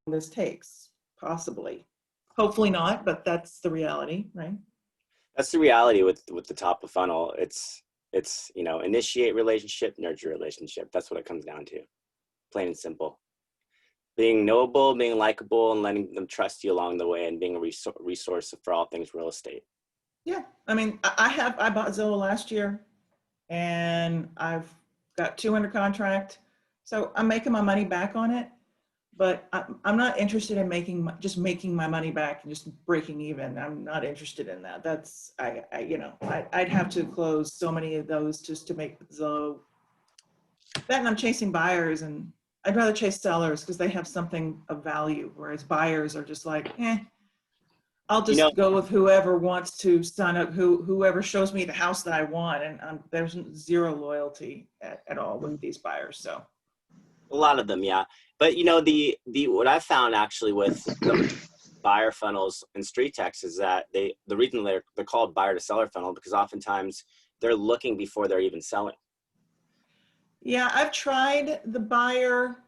this takes, possibly. Hopefully not, but that's the reality, right? That's the reality with the top of funnel. It's initiate relationship, nurture relationship. That's what it comes down to, plain and simple. Being knowable, being likable, and letting them trust you along the way, and being a resource for all things real estate. Yeah, I mean, I bought Zillow last year, and I've got 200 contract, so I'm making my money back on it. But I'm not interested in just making my money back and just breaking even. I'm not interested in that. That's I'd have to close so many of those just to make Zillow. That, and I'm chasing buyers, and I'd rather chase sellers because they have something of value, whereas buyers are just like, I'll just go with whoever wants to sign up, whoever shows me the house that I want, and there's zero loyalty at all with these buyers. So a lot of them, yeah. But the what I found actually with the buyer funnels and street text is that the reason they're called buyer to seller funnel, because oftentimes they're looking before they're even selling. Yeah, I've tried the buyer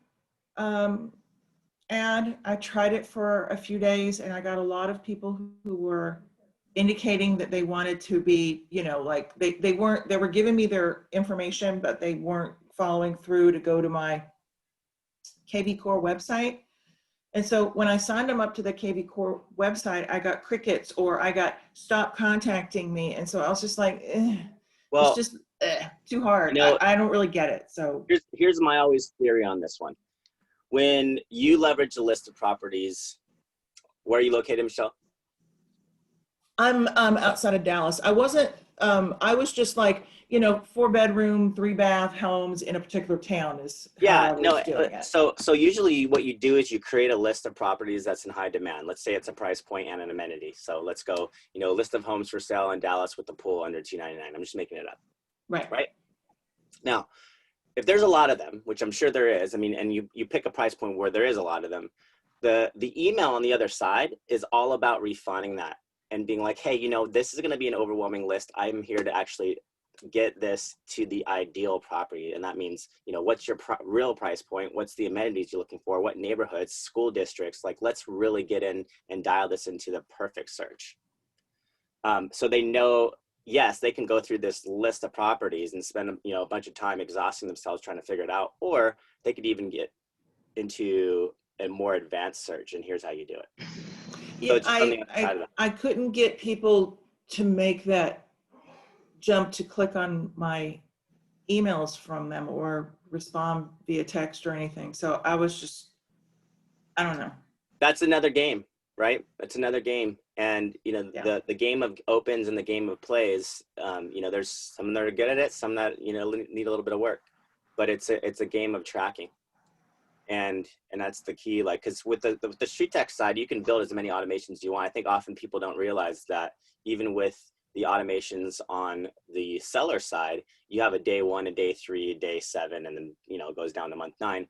ad. I tried it for a few days, and I got a lot of people who were indicating that they wanted to be, like they were giving me their information, but they weren't following through to go to my KV Core website. And so when I signed them up to the KV Core website, I got crickets, or I got stop contacting me. And so I was just like, well, it's just too hard. I don't really get it. So here's my always theory on this one. When you leverage a list of properties, where are you located, Michelle? I'm outside of Dallas. I wasn't, I was just like, 4-bedroom, 3-bath homes in a particular town is how I was doing it. So usually what you do is you create a list of properties that's in high demand. Let's say it's a price point and an amenity. So let's go, list of homes for sale in Dallas with the pool under $299. I'm just making it up. Right. Now, if there's a lot of them, which I'm sure there is, and you pick a price point where there is a lot of them, the email on the other side is all about refining that and being like, hey, this is going to be an overwhelming list. I'm here to actually get this to the ideal property. And that means, what's your real price point? What's the amenities you're looking for? What neighborhoods, school districts? Like, let's really get in and dial this into the perfect search. So they know, yes, they can go through this list of properties and spend, a bunch of time exhausting themselves trying to figure it out, or they could even get into a more advanced search. And here's how you do it. Yeah, so I couldn't get people to make that jump to click on my emails from them or respond via text or anything. So I was just, I don't know. That's another game, right? That's another game. And, the game of opens and the game of plays, there's some that are good at it, some that, need a little bit of work, but it's a game of tracking. And that's the key, like, because with the street text side, you can build as many automations as you want. I think often people don't realize that even with the automations on the seller side, you have a day 1, a day 3, a day 7, and then, it goes down to month 9.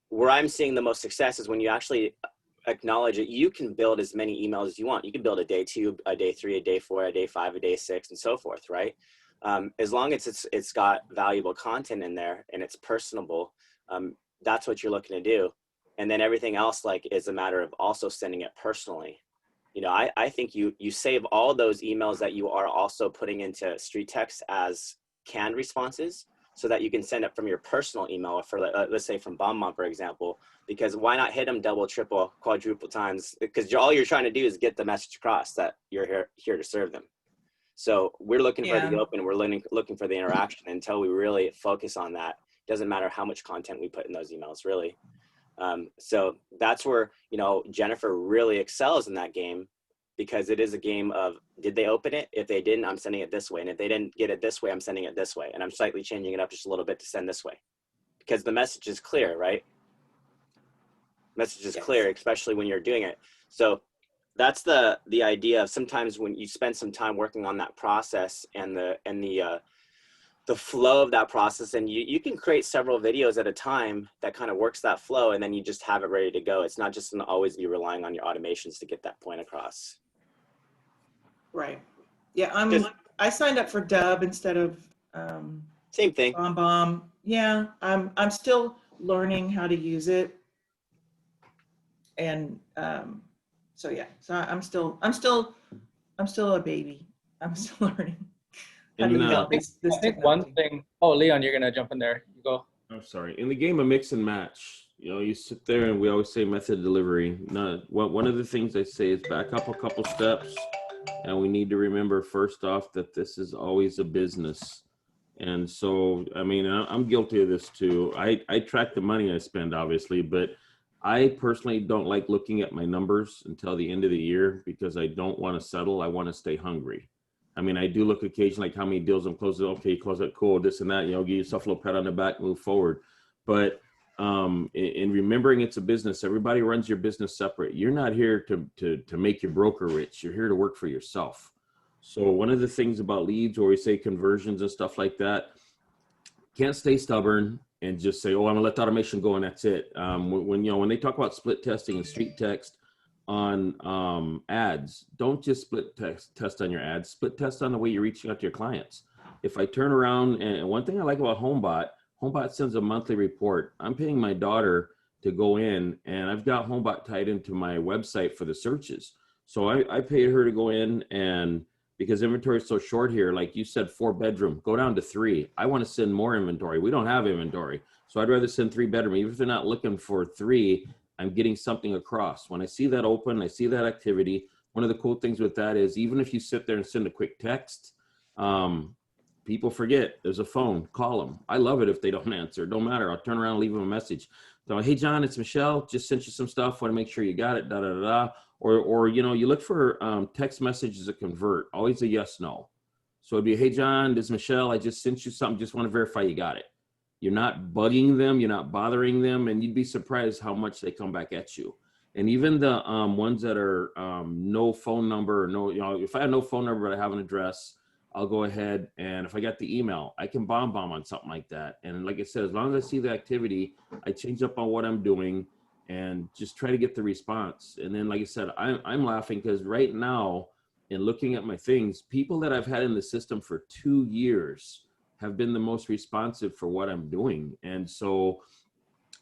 Where I'm seeing the most success is when you actually acknowledge it. You can build as many emails as you want. You can build a day 2, a day 3, a day 4, a day 5, a day 6, and so forth, right? As long as it's got valuable content in there and it's personable, that's what you're looking to do. And then everything else, like, is a matter of also sending it personally. I think you save all those emails that you are also putting into street text as canned responses, so that you can send it from your personal email for, let's say from Bonbon, for example, because why not hit them double, triple, quadruple times? Because all you're trying to do is get the message across that you're here to serve them. So we're looking for the open, we're looking for the interaction. Until we really focus on that, doesn't matter how much content we put in those emails, really. So that's where, Jennifer really excels in that game, because it is a game of, did they open it? If they didn't, I'm sending it this way. And if they didn't get it this way, I'm sending it this way. And I'm slightly changing it up just a little bit to send this way, because the message is clear, right? Message is clear, especially when you're doing it. So that's the idea of sometimes when you spend some time working on that process and the flow of that process, and you can create several videos at a time that kind of works that flow, and then you just have it ready to go. It's not just going to always be relying on your automations to get that point across. Right. Yeah, I signed up for Dub instead of same thing. Bomb. Yeah, I'm still learning how to use it. And so yeah, so I'm still a baby. I'm still learning how to And use this I think one technology. thing, oh, Leon, you're going to jump in there. You go. I'm sorry. In the game of mix and match, you know, you sit there and we always say method of delivery. One of the things I say is back up a couple steps, and we need to remember first off that this is always a business. And so, I mean, I'm guilty of this too. I track the money I spend, obviously, but I personally don't like looking at my numbers until the end of the year because I don't want to settle. I want to stay hungry. I mean, I do look occasionally like how many deals I'm closing. Okay, close it, cool, this and that, you know, give yourself a little pat on the back, move forward. But in remembering it's a business, everybody runs your business separate. You're not here to make your broker rich. You're here to work for yourself. So one of the things about leads, or we say conversions and stuff like that, can't stay stubborn and just say, oh, I'm gonna let the automation go and that's it. When they talk about split testing and street text on ads, don't just split test on your ads, split test on the way you're reaching out to your clients. If I turn around, and one thing I like about HomeBot sends a monthly report. I'm paying my daughter to go in, and I've got HomeBot tied into my website for the searches. So I paid her to go in, and because inventory is so short here, like you said, 4-bedroom, go down to 3. I want to send more inventory. We don't have inventory. So I'd rather send 3-bedroom. Even if they're not looking for 3, I'm getting something across. When I see that open, I see that activity. One of the cool things with that is even if you sit there and send a quick text, people forget there's a phone, call them. I love it if they don't answer. Don't matter. I'll turn around and leave them a message. So, hey, John, it's Michelle. Just sent you some stuff. Want to make sure you got it, da, da, da, da. Or you know, you look for text messages that convert. Always a yes, no. So it'd be, hey, John, this is Michelle. I just sent you something. Just want to verify you got it. You're not bugging them. You're not bothering them. And you'd be surprised how much they come back at you. And even the ones that are no phone number, or no, you know, if I have no phone number, but I have an address, I'll go ahead, and if I got the email, I can bomb on something like that. And like I said, as long as I see the activity, I change up on what I'm doing and just try to get the response. And then, like I said, I'm laughing because right now, in looking at my things, people that I've had in the system for 2 years have been the most responsive for what I'm doing. And so,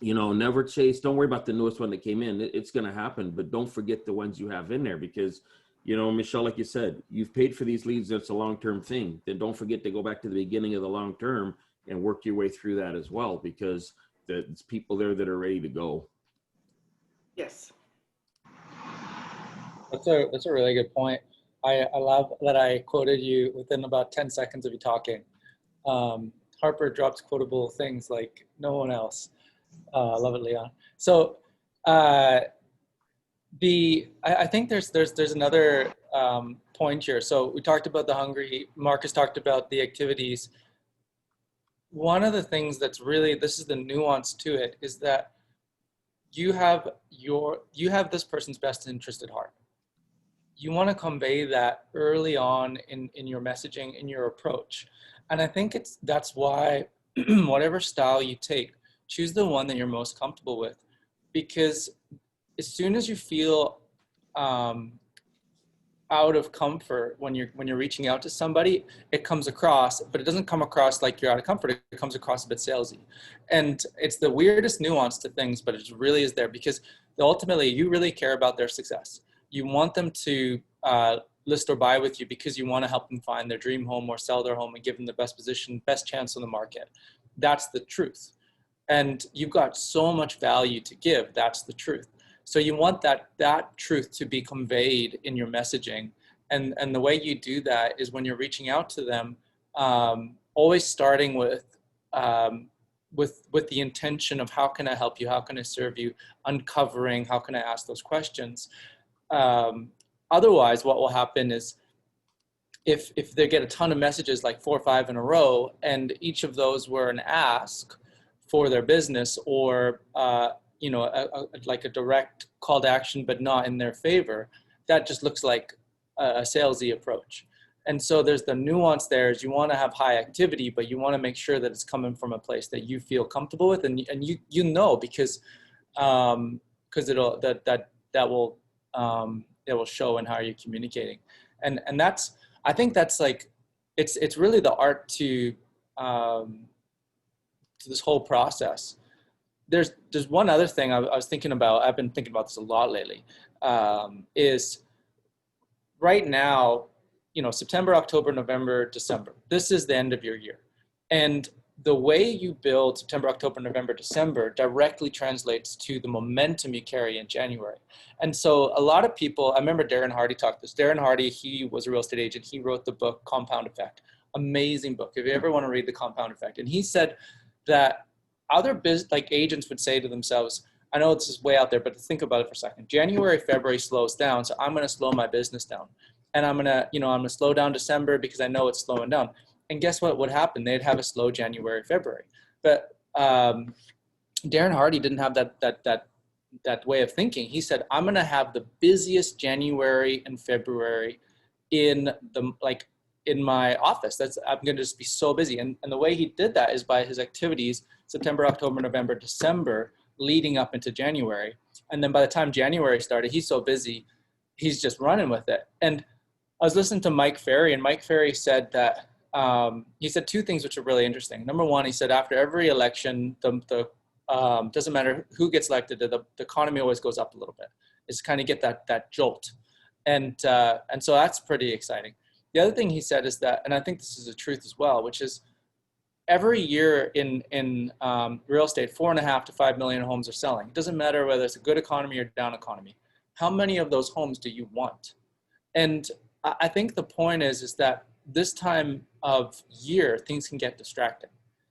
you know, never chase, don't worry about the newest one that came in. It's going to happen, but don't forget the ones you have in there because, you know, Michelle, like you said, you've paid for these leads. That's a long-term thing. Then don't forget to go back to the beginning of the long-term and work your way through that as well, because there's people there that are ready to go. Yes. That's a really good point. I love that I quoted you within about 10 seconds of you talking. Harper drops quotable things like no one else. I love it, Leon. So I think there's another point here. So we talked about the hungry. Marcus talked about the activities. One of the things that's really, this is the nuance to it, is that you have this person's best interest at heart. You want to convey that early on in your messaging, in your approach. And I think that's why whatever style you take, choose the one that you're most comfortable with, because as soon as you feel out of comfort when you're reaching out to somebody, it comes across, but it doesn't come across like you're out of comfort. It comes across a bit salesy, and it's the weirdest nuance to things, but it really is there because ultimately you really care about their success. You want them to list or buy with you because you want to help them find their dream home or sell their home and give them the best position, best chance on the market. That's the truth. And you've got so much value to give. That's the truth. So you want that truth to be conveyed in your messaging. And the way you do that is when you're reaching out to them, always starting with the intention of how can I help you? How can I serve you? Uncovering, how can I ask those questions? Otherwise, what will happen is if they get a ton of messages, like 4 or 5 in a row, and each of those were an ask for their business or like a direct call to action, but not in their favor, that just looks like a salesy approach. And so there's the nuance there is you want to have high activity, but you want to make sure that it's coming from a place that you feel comfortable with, and you know because it will show in how you're communicating, and that's, I think that's like it's really the art to this whole process. there's one other thing I was thinking about. I've been thinking about this a lot lately. Is right now, September, October, November, December. This is the end of your year, and the way you build September, October, November, December directly translates to the momentum you carry in January. And so a lot of people, I remember Darren Hardy talked this. Darren Hardy, he was a real estate agent. He wrote the book Compound Effect. Amazing book. If you ever want to read the Compound Effect. And he said that other agents would say to themselves, I know this is way out there, but think about it for a second. January, February slows down, so I'm going to slow my business down. And I'm going to slow down December because I know it's slowing down. And guess what would happen? They'd have a slow January, February. But Darren Hardy didn't have that way of thinking. He said, I'm going to have the busiest January and February in my office. I'm going to just be so busy. And the way he did that is by his activities, September, October, November, December, leading up into January. And then by the time January started, he's so busy, he's just running with it. And I was listening to Mike Ferry, and Mike Ferry said that, he said two things which are really interesting. Number one, he said after every election, doesn't matter who gets elected, the economy always goes up a little bit. It's kind of get that jolt. And so that's pretty exciting. The other thing he said is that, and I think this is the truth as well, which is every year in real estate, 4.5 to 5 million homes are selling. It doesn't matter whether it's a good economy or down economy. How many of those homes do you want? And I think the point is that this time of year, things can get distracting.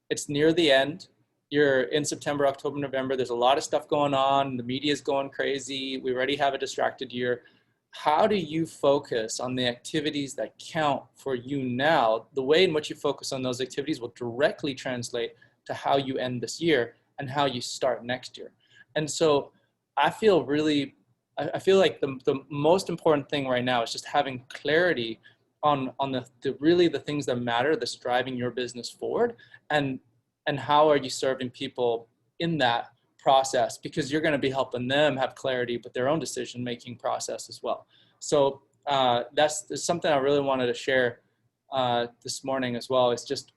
It's near the end. You're in September, October, November. There's a lot of stuff going on. The media is going crazy. We already have a distracted year. How do you focus on the activities that count for you now? The way in which you focus on those activities will directly translate to how you end this year and how you start next year. And so I feel like the most important thing right now is just having clarity on the things that matter, that's driving your business forward, and how are you serving people in that process, because you're going to be helping them have clarity with their own decision-making process as well. So that's something I really wanted to share this morning as well, is just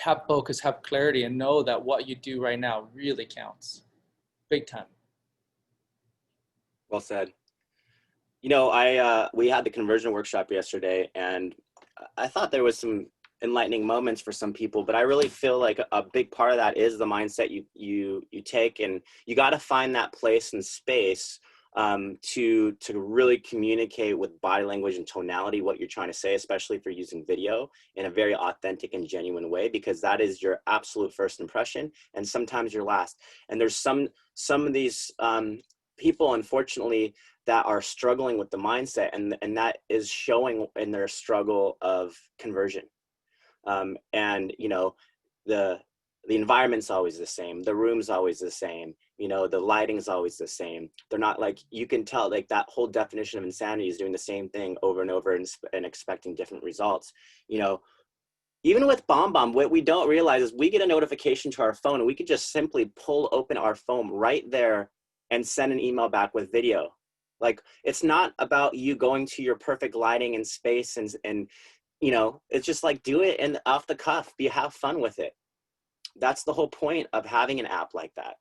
have focus, have clarity, and know that what you do right now really counts big time. Well said. We had the conversion workshop yesterday, and I thought there was some enlightening moments for some people, but I really feel like a big part of that is the mindset you take, and you got to find that place and space to really communicate with body language and tonality what you're trying to say, especially if you're using video, in a very authentic and genuine way, because that is your absolute first impression and sometimes your last. And there's some of these people, unfortunately, that are struggling with the mindset, and that is showing in their struggle of conversion. And the environment's always the same, the room's always the same, the lighting's always the same. They're not like, you can tell, like, that whole definition of insanity is doing the same thing over and over and expecting different results. Even with BombBomb, what we don't realize is we get a notification to our phone, and we could just simply pull open our phone right there and send an email back with video. Like, it's not about you going to your perfect lighting and space and it's just like, do it and off the cuff, have fun with it. That's the whole point of having an app like that.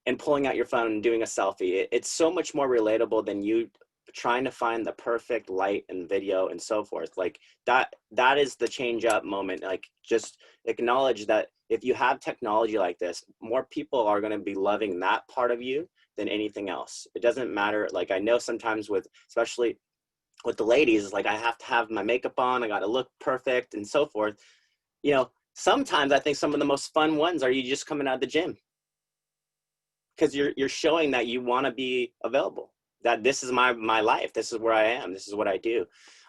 And pulling out your phone and doing a selfie. It's so much more relatable than you trying to find the perfect light and video and so forth. Like that is the change up moment. Like, just acknowledge that if you have technology like this, more people are going to be loving that part of you than anything else. It doesn't matter. Like, I know sometimes especially with the ladies, like, I have to have my makeup on, I got to look perfect and so forth. Sometimes I think some of the most fun ones are you just coming out of the gym, because you're showing that you want to be available, that this is my life, this is where I am, this is what I do.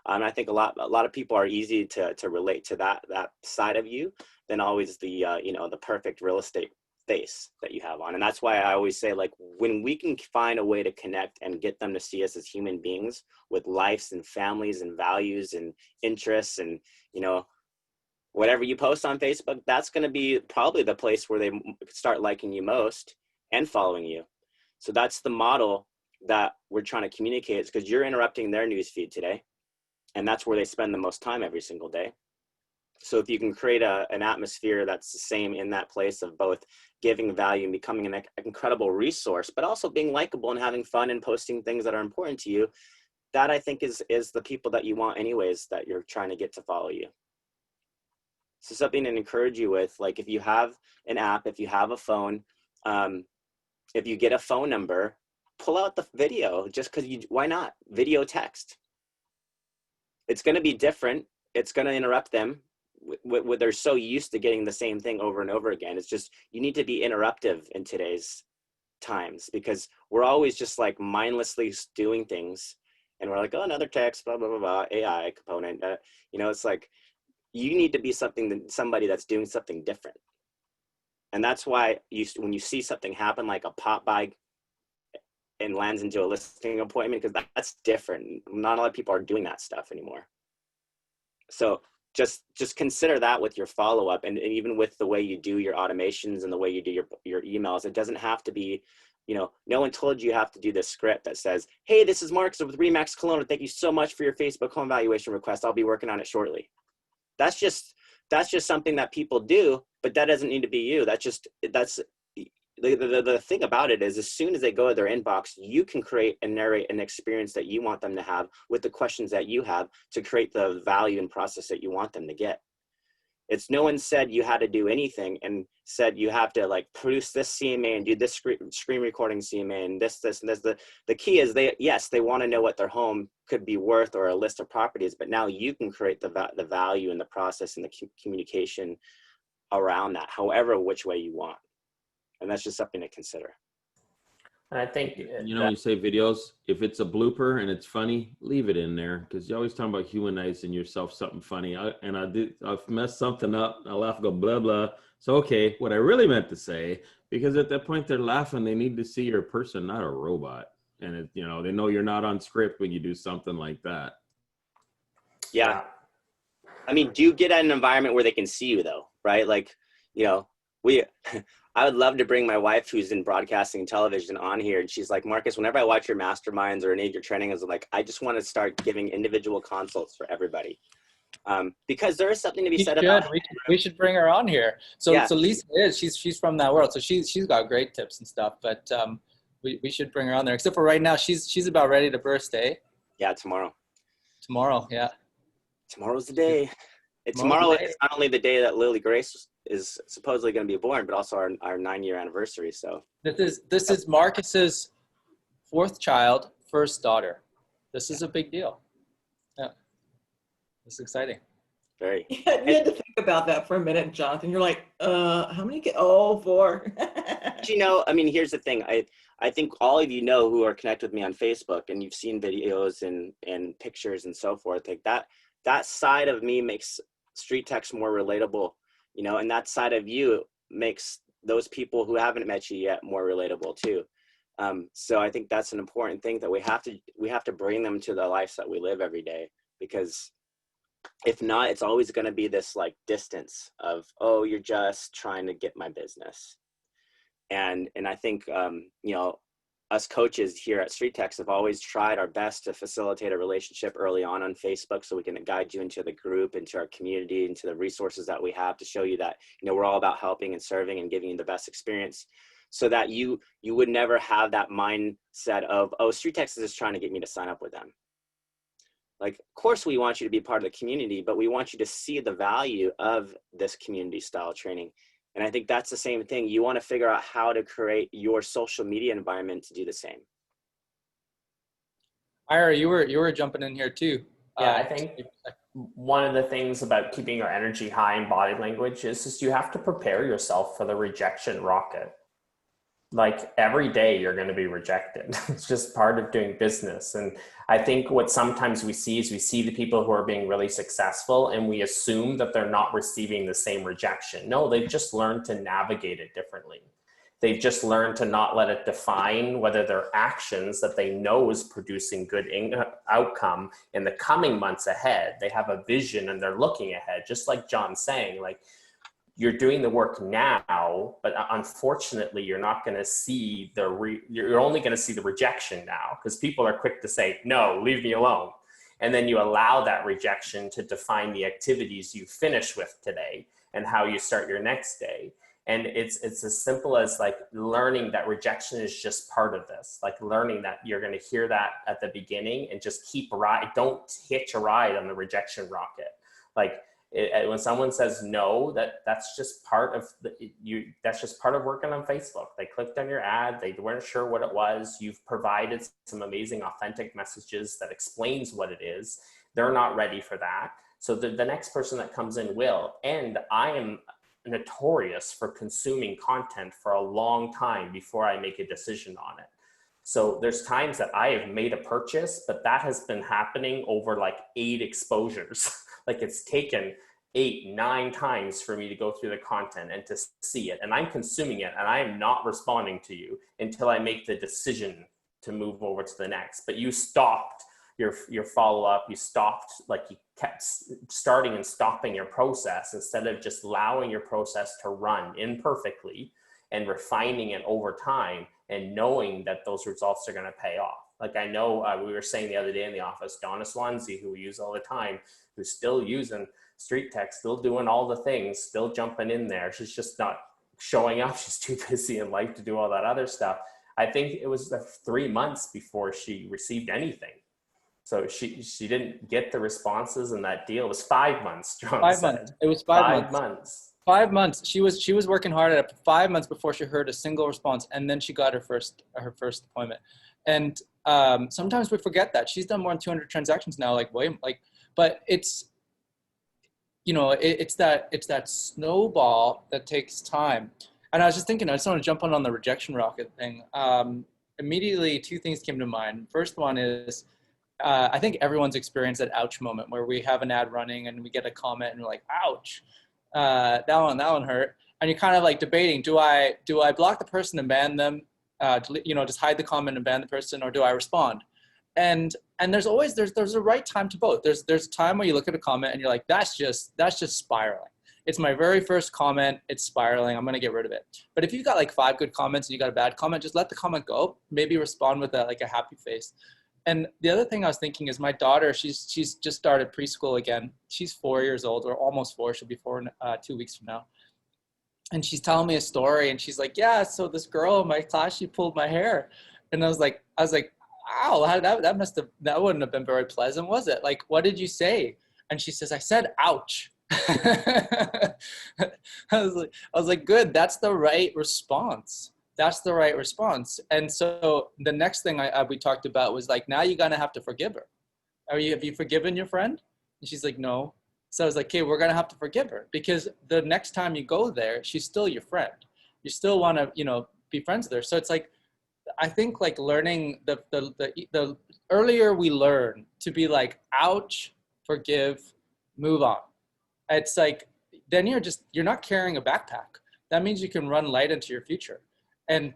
And I think a lot of people are easy to relate to that side of you than always the the perfect real estate face that you have on. And that's why I always say, like, when we can find a way to connect and get them to see us as human beings with lives and families and values and interests, and whatever you post on Facebook, that's going to be probably the place where they start liking you most and following you. So that's the model that we're trying to communicate, is because you're interrupting their newsfeed today, and that's where they spend the most time every single day. So if you can create an atmosphere that's the same in that place of both giving value and becoming an incredible resource, but also being likable and having fun and posting things that are important to you, that I think is the people that you want anyways, that you're trying to get to follow you. So something to encourage you with, like if you have an app, if you have a phone, if you get a phone number, pull out the video just because why not? Video text. It's going to be different. It's going to interrupt them. They're so used to getting the same thing over and over again. It's just, you need to be interruptive in today's times, because we're always just like mindlessly doing things. And we're like, oh, another text, blah, blah, blah, blah, AI component. You know, it's like, you need to be somebody that's doing something different. And that's why when you see something happen, like a pop by and lands into a listing appointment, because that's different. Not a lot of people are doing that stuff anymore. So just consider that with your follow-up, and even with the way you do your automations and the way you do your emails. It doesn't have to be, you know, no one told you have to do this script that says, hey, this is Marcus with Remax Kelowna. Thank you so much for your Facebook home valuation request. I'll be working on it shortly. That's just something that people do, but that doesn't need to be you. The thing about it is, as soon as they go to their inbox, you can create and narrate an experience that you want them to have with the questions that you have to create the value and process that you want them to get. It's no one said you had to do anything and said you have to like produce this CMA and do this screen recording CMA and this, and this. The key is they want to know what their home could be worth or a list of properties, but now you can create the value and the process and the communication around that, however, which way you want. And that's just something to consider. And I think, you know, when you say videos, if it's a blooper and it's funny, leave it in there, because you're always talking about humanizing yourself, something funny. I've messed something up. I laugh, go blah blah. So okay, what I really meant to say, because at that point they're laughing, they need to see you're a person, not a robot, and you know, they know you're not on script when you do something like that. Yeah, I mean, do you get an environment where they can see you though, right? Like, you know, I would love to bring my wife, who's in broadcasting and television, on here. And she's like, Marcus, whenever I watch your masterminds or any of your trainings, I'm like, I just want to start giving individual consults for everybody. Because there is something to be said about it. We should bring her on here. So Yeah. so Lisa she's from that world. So she's got great tips and stuff, but we should bring her on there. Except for right now, she's about ready to burst, eh? Yeah, tomorrow. Tomorrow, yeah. Tomorrow's the day. Tomorrow is not only the day that Lily Grace is supposedly going to be born, but also our 9-year anniversary. So this is Marcus's 4th child, 1st daughter. This is a big deal. Yeah, it's exciting. very. You had to think about that for a minute, Jonathan. You're like, how many get? Oh, 4. You know, I mean, here's the thing. I think all of you know who are connected with me on Facebook, and you've seen videos and pictures and so forth. Like that side of me makes Street Techs more relatable, you know, and that side of you makes those people who haven't met you yet more relatable too. So I think that's an important thing, that we have to bring them to the lives that we live every day, because if not, it's always going to be this like distance of, oh, you're just trying to get my business. And I think, you know, us coaches here at Street Techs have always tried our best to facilitate a relationship early on Facebook, so we can guide you into the group, into our community, into the resources that we have to show you that, you know, we're all about helping and serving and giving you the best experience, so that you would never have that mindset of, oh, Street Techs is just trying to get me to sign up with them. Like, of course we want you to be part of the community, but we want you to see the value of this community style training. And I think that's the same thing. You want to figure out how to create your social media environment to do the same. Ira, you were jumping in here too. Yeah, I think one of the things about keeping your energy high in body language is just you have to prepare yourself for the rejection rocket. Like every day you're going to be rejected. It's just part of doing business. And I think what sometimes we see is we see the people who are being really successful and we assume that they're not receiving the same rejection. No, they've just learned to navigate it differently. They've just learned to not let it define whether their actions that they know is producing good outcome in the coming months ahead. They have a vision and they're looking ahead, just like John's saying, like, you're doing the work now, but unfortunately, you're not going to see you're only going to see the rejection now, because people are quick to say, no, leave me alone. And then you allow that rejection to define the activities you finish with today and how you start your next day. And it's as simple as like learning that rejection is just part of this, like learning that you're going to hear that at the beginning and just keep don't hitch a ride on the rejection rocket. Like when someone says no, that's just part of that's just part of working on Facebook. They clicked on your ad. They weren't sure what it was. You've provided some amazing authentic messages that explains what it is. They're not ready for that. So the next person that comes in will. And I am notorious for consuming content for a long time before I make a decision on it. So there's times that I have made a purchase, but that has been happening over like 8 exposures. Like it's taken 8, 9 times for me to go through the content and to see it. And I'm consuming it and I am not responding to you until I make the decision to move over to the next. But you stopped your follow-up, you stopped, like you kept starting and stopping your process instead of just allowing your process to run imperfectly and refining it over time and knowing that those results are going to pay off. Like I know we were saying the other day in the office, Donna Swansea, who we use all the time, who's still using Street Tech, still doing all the things, still jumping in there. She's just not showing up. She's too busy in life to do all that other stuff. I think it was 3 months before she received anything. So she didn't get the responses, and that deal was 5 months. John 5 said. months. It was 5 months. 5 months. 5 months. She was working hard at it for 5 months before she heard a single response, and then she got her first appointment. And sometimes we forget that she's done more than 200 transactions now. Like William, but it's, you know, it's that snowball that takes time. And I was just thinking, I just want to jump on the rejection rocket thing. Immediately, 2 things came to mind. First one is, I think everyone's experienced that ouch moment where we have an ad running and we get a comment and we're like, ouch, that one hurt. And you're kind of like debating, do I block the person and ban them, just hide the comment and ban the person, or do I respond? And there's a right time to both. There's a time where you look at a comment and you're like, that's just spiraling. It's my very first comment. It's spiraling. I'm going to get rid of it. But if you've got like 5 good comments and you got a bad comment, just let the comment go. Maybe respond with a happy face. And the other thing I was thinking is my daughter, she's just started preschool again. She's 4 years old, or almost 4. She'll be 4 in 2 weeks from now. And she's telling me a story, and she's like, yeah, so this girl in my class, she pulled my hair. And I was like, ow, that wouldn't have been very pleasant, was it? Like, what did you say? And she says, I said, ouch. I was like, good, that's the right response. That's the right response. And so the next thing we talked about was like, now you're going to have to forgive her. Have you forgiven your friend? And she's like, no. So I was like, okay, we're going to have to forgive her, because the next time you go there, she's still your friend. You still want to, be friends with her. So it's like, I think like learning the earlier we learn to be like, ouch, forgive, move on. It's like, then you're not carrying a backpack. That means you can run light into your future. And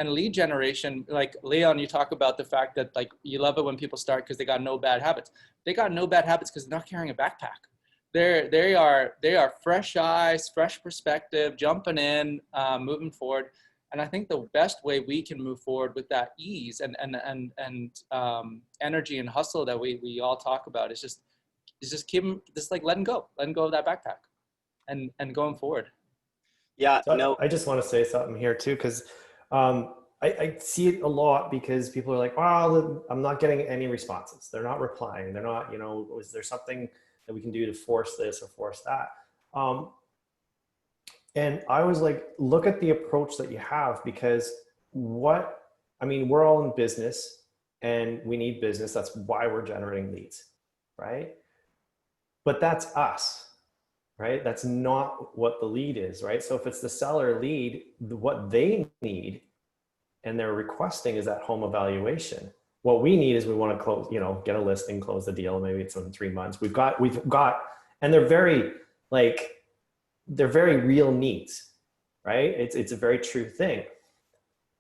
lead generation, like Leon, you talk about the fact that like you love it when people start because they got no bad habits. They got no bad habits because they're not carrying a backpack. They are fresh eyes, fresh perspective, jumping in, moving forward. And I think the best way we can move forward with that ease and energy and hustle that we all talk about is just letting go of that backpack and going forward. Yeah, So no. I just want to say something here too, because I see it a lot because people are like, well, I'm not getting any responses. They're not replying. They're not, is there something that we can do to force this or force that? And I was like, look at the approach that you have, because we're all in business and we need business. That's why we're generating leads, right? But that's us. Right? That's not what the lead is, right? So if it's the seller lead, what they need and they're requesting is that home evaluation. What we need is we want to close, get a listing, close the deal. Maybe it's in 3 months. We've got, and they're very real needs, right? It's a very true thing.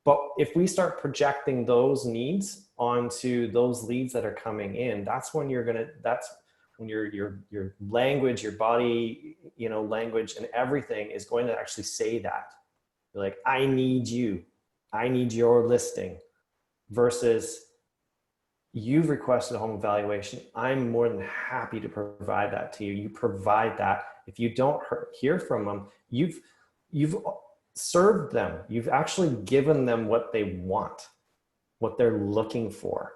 But if we start projecting those needs onto those leads that are coming in, that's when when your language, your body, language and everything is going to actually say that. You're like, I need you. I need your listing, versus you've requested a home evaluation. I'm more than happy to provide that to you. You provide that. If you don't hear from them, you've served them. You've actually given them what they want, what they're looking for,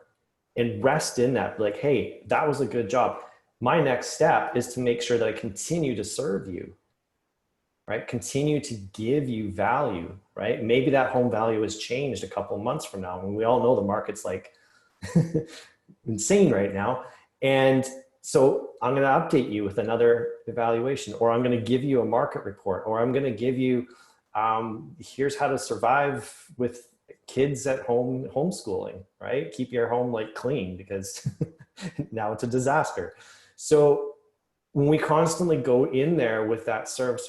and rest in that. Like, hey, that was a good job. My next step is to make sure that I continue to serve you, right? Continue to give you value, right? Maybe that home value has changed a couple of months from now. And we all know the market's like insane right now. And so I'm going to update you with another evaluation, or I'm going to give you a market report, or I'm going to give you, here's how to survive with kids at home, homeschooling, right? Keep your home like clean because now it's a disaster. So when we constantly go in there with that serve,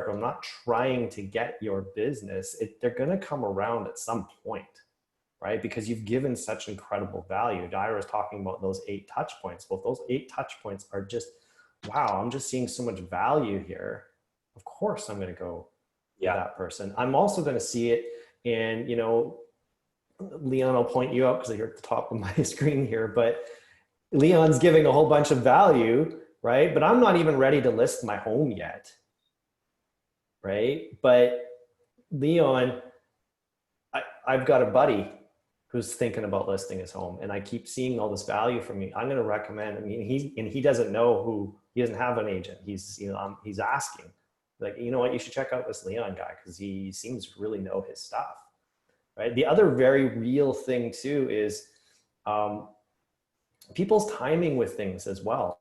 I'm not trying to get your business. They're going to come around at some point, right? Because you've given such incredible value. Dyer was talking about those 8 touch points. Well, those 8 touch points are just, wow, I'm just seeing so much value here. Of course, I'm going to go to that person. I'm also going to see it in, you know, Leon, I'll point you out because you're at the top of my screen here, but Leon's giving a whole bunch of value, right? But I'm not even ready to list my home yet, right? But Leon, I've got a buddy who's thinking about listing his home, and I keep seeing all this value from you. I'm going to recommend. I mean, he doesn't know who. He doesn't have an agent. He's, you know, he's asking, like, you know what, you should check out this Leon guy because he seems to really know his stuff, right? The other very real thing too is people's timing with things as well,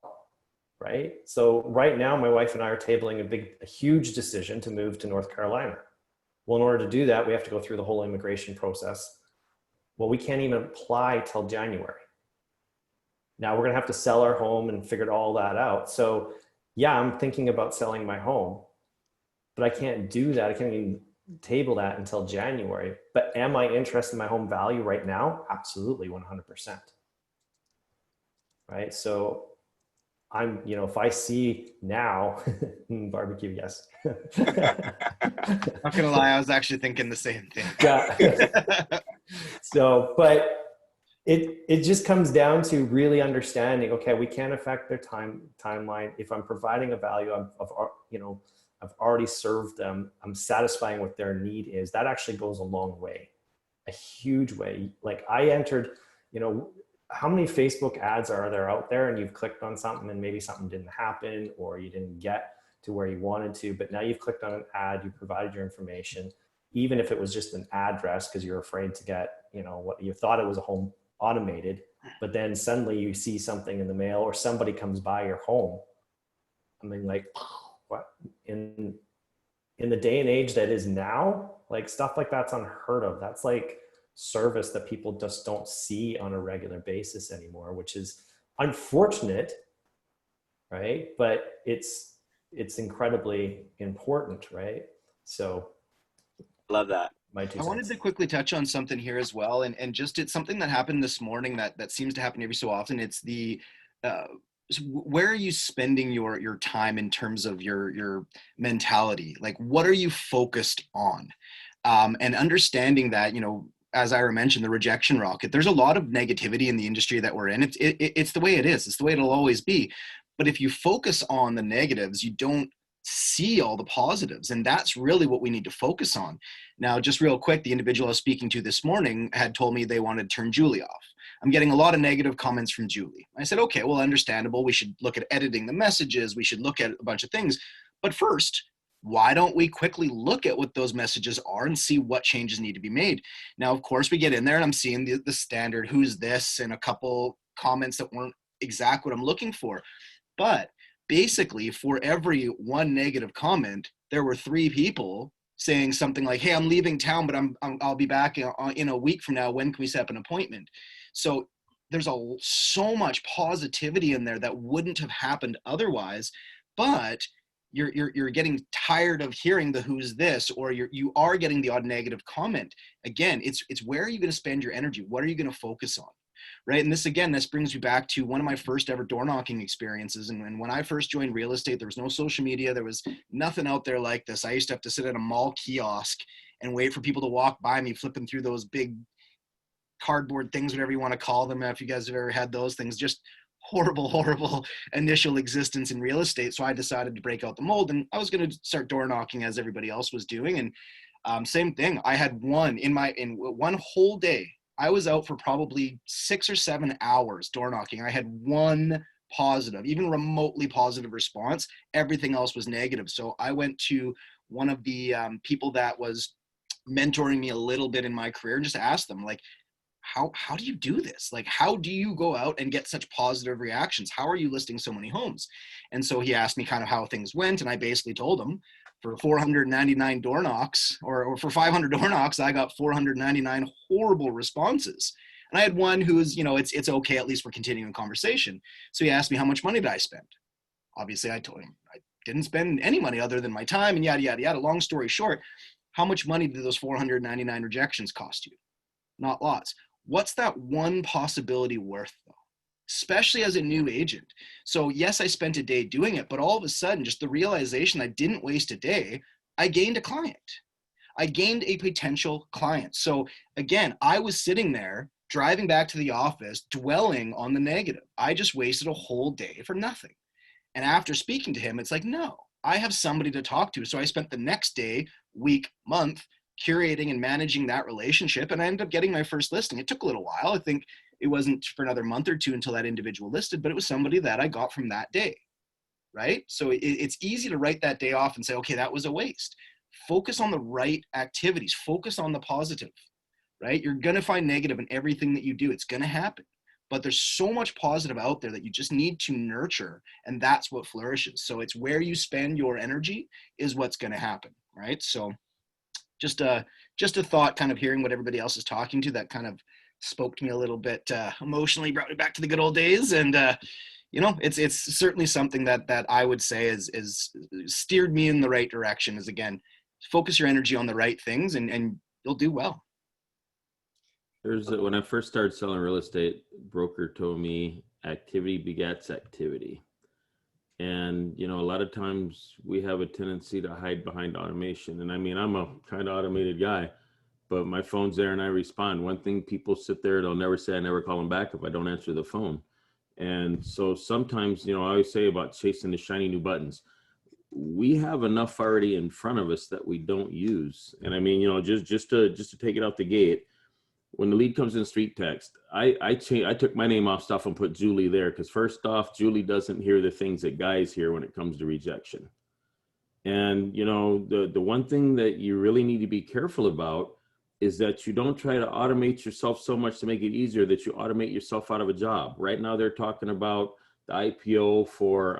right? So right now, my wife and I are tabling a huge decision to move to North Carolina. Well, in order to do that, we have to go through the whole immigration process. Well, we can't even apply till January. Now we're going to have to sell our home and figure all that out. So yeah, I'm thinking about selling my home, but I can't do that. I can't even table that until January. But am I interested in my home value right now? Absolutely, 100%. Right? So I'm, you know, if I see now, barbecue, yes. Not gonna lie, I was actually thinking the same thing. Yeah. So, but it just comes down to really understanding, okay, we can't affect their timeline. If I'm providing a value, I've already served them, I'm satisfying what their need is. That actually goes a long way, a huge way. Like I entered, you know, how many Facebook ads are there out there and you've clicked on something and maybe something didn't happen or you didn't get to where you wanted to, but now you've clicked on an ad, you provided your information, even if it was just an address because you're afraid to get, you know, what you thought it was a home automated, but then suddenly you see something in the mail or somebody comes by your home. I mean, like, what in the day and age that is now, like stuff like that's unheard of. That's like service that people just don't see on a regular basis anymore, which is unfortunate, right? But it's incredibly important, right? So Love that. I wanted to quickly touch on something here as well, and just it's something that happened this morning that seems to happen every so often. It's the where are you spending your time in terms of your mentality? Like, what are you focused on? And understanding that, you know, as Ira mentioned, the rejection rocket, there's a lot of negativity in the industry that we're in. It's the way it is. It's the way it'll always be. But if you focus on the negatives, you don't see all the positives. And that's really what we need to focus on. Now, just real quick, the individual I was speaking to this morning had told me they wanted to turn Julie off. I'm getting a lot of negative comments from Julie. I said, okay, well, understandable. We should look at editing the messages. We should look at a bunch of things. But first, why don't we quickly look at what those messages are and see what changes need to be made? Now, of course, we get in there and I'm seeing the standard, who's this, and a couple comments that weren't exactly what I'm looking for. But basically, for every one negative comment, there were 3 people saying something like, hey, I'm leaving town, but I'll be back in a week from now. When can we set up an appointment? So there's so much positivity in there that wouldn't have happened otherwise, but you're getting tired of hearing the who's this, or you are getting the odd negative comment. Again, it's where are you going to spend your energy? What are you going to focus on? Right. And this brings me back to one of my first ever door knocking experiences. And when I first joined real estate, there was no social media. There was nothing out there like this. I used to have to sit at a mall kiosk and wait for people to walk by me, flipping through those big cardboard things, whatever you want to call them, if you guys have ever had those things, just horrible initial existence in real estate. So I decided to break out the mold, and I was going to start door knocking as everybody else was doing. And same thing. I had in one whole day, I was out for probably 6 or 7 hours door knocking. I had one positive, even remotely positive response. Everything else was negative. So I went to one of the people that was mentoring me a little bit in my career and just asked them, like, how do you do this? Like, how do you go out and get such positive reactions? How are you listing so many homes? And so he asked me kind of how things went. And I basically told him, for 499 door knocks, or for 500 door knocks, I got 499 horrible responses. And I had one who was, it's okay, at least for continuing conversation. So he asked me, how much money did I spend? Obviously, I told him I didn't spend any money other than my time, and yada, yada, yada. Long story short, how much money did those 499 rejections cost you? Not lots. What's that one possibility worth, though? Especially as a new agent. So yes, I spent a day doing it, but all of a sudden, just the realization I didn't waste a day, I gained a client. I gained a potential client. So again, I was sitting there, driving back to the office, dwelling on the negative. I just wasted a whole day for nothing. And after speaking to him, it's like, no, I have somebody to talk to. So I spent the next day, week, month, curating and managing that relationship. And I ended up getting my first listing. It took a little while. I think it wasn't for another month or two until that individual listed, but it was somebody that I got from that day, right? So it's easy to write that day off and say, okay, that was a waste. Focus on the right activities. Focus on the positive, right? You're going to find negative in everything that you do. It's going to happen. But there's so much positive out there that you just need to nurture, and that's what flourishes. So it's where you spend your energy is what's going to happen, right? So just a thought, kind of hearing what everybody else is talking to, that kind of spoke to me a little bit emotionally, brought me back to the good old days. And it's certainly something that I would say is steered me in the right direction. Is, again, focus your energy on the right things, and you'll do well. When I first started selling real estate, broker told me activity begets activity. And, a lot of times we have a tendency to hide behind automation. And I mean, I'm a kind of automated guy, but my phone's there and I respond. One thing, people sit there, they'll never say I never call them back if I don't answer the phone. And so sometimes, I always say about chasing the shiny new buttons. We have enough already in front of us that we don't use. And I mean, just to take it out the gate, when the lead comes in street text, I took my name off stuff and put Julie there, because first off, Julie doesn't hear the things that guys hear when it comes to rejection. And the one thing that you really need to be careful about is that you don't try to automate yourself so much to make it easier that you automate yourself out of a job. Right now they're talking about the IPO for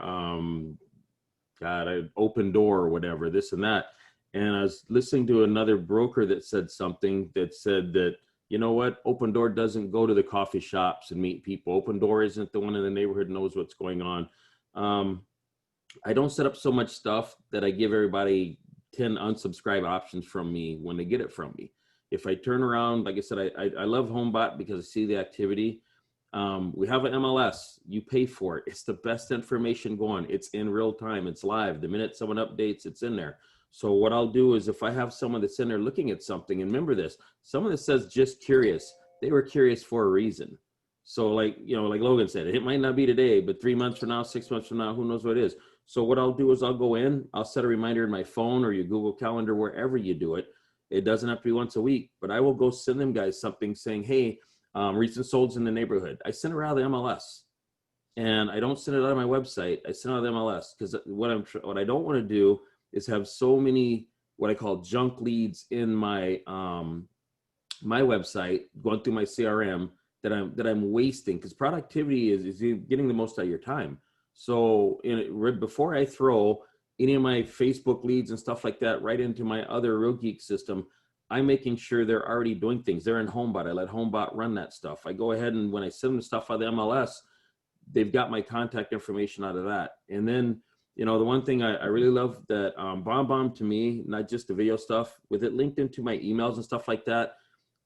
an open door or whatever, this and that. And I was listening to another broker that said something that said that, you know what? Open Door doesn't go to the coffee shops and meet people. Open Door isn't the one in the neighborhood knows what's going on. I don't set up so much stuff that I give everybody 10 unsubscribe options from me when they get it from me. If I turn around, like I said, I love HomeBot because I see the activity. We have an MLS. You pay for it. It's the best information going. It's in real time. It's live. The minute someone updates, it's in there. So what I'll do is, if I have someone that's in there looking at something, and remember this, someone that says just curious, they were curious for a reason. So like Logan said, it might not be today, but 3 months from now, 6 months from now, who knows what it is. So what I'll do is I'll go in, I'll set a reminder in my phone or your Google Calendar, wherever you do it. It doesn't have to be once a week, but I will go send them guys something saying, hey, recent solds in the neighborhood. I send it around the MLS, and I don't send it out of my website. I send it out of the MLS, because what I don't want to do is have so many what I call junk leads in my my website going through my CRM that I'm wasting, because productivity is getting the most out of your time. So before I throw any of my Facebook leads and stuff like that right into my other Real Geek system, I'm making sure they're already doing things. They're in HomeBot. I let HomeBot run that stuff. I go ahead, and when I send them stuff out of the MLS, they've got my contact information out of that. And then, the one thing I really love that BombBomb to me, not just the video stuff, with it linked into my emails and stuff like that,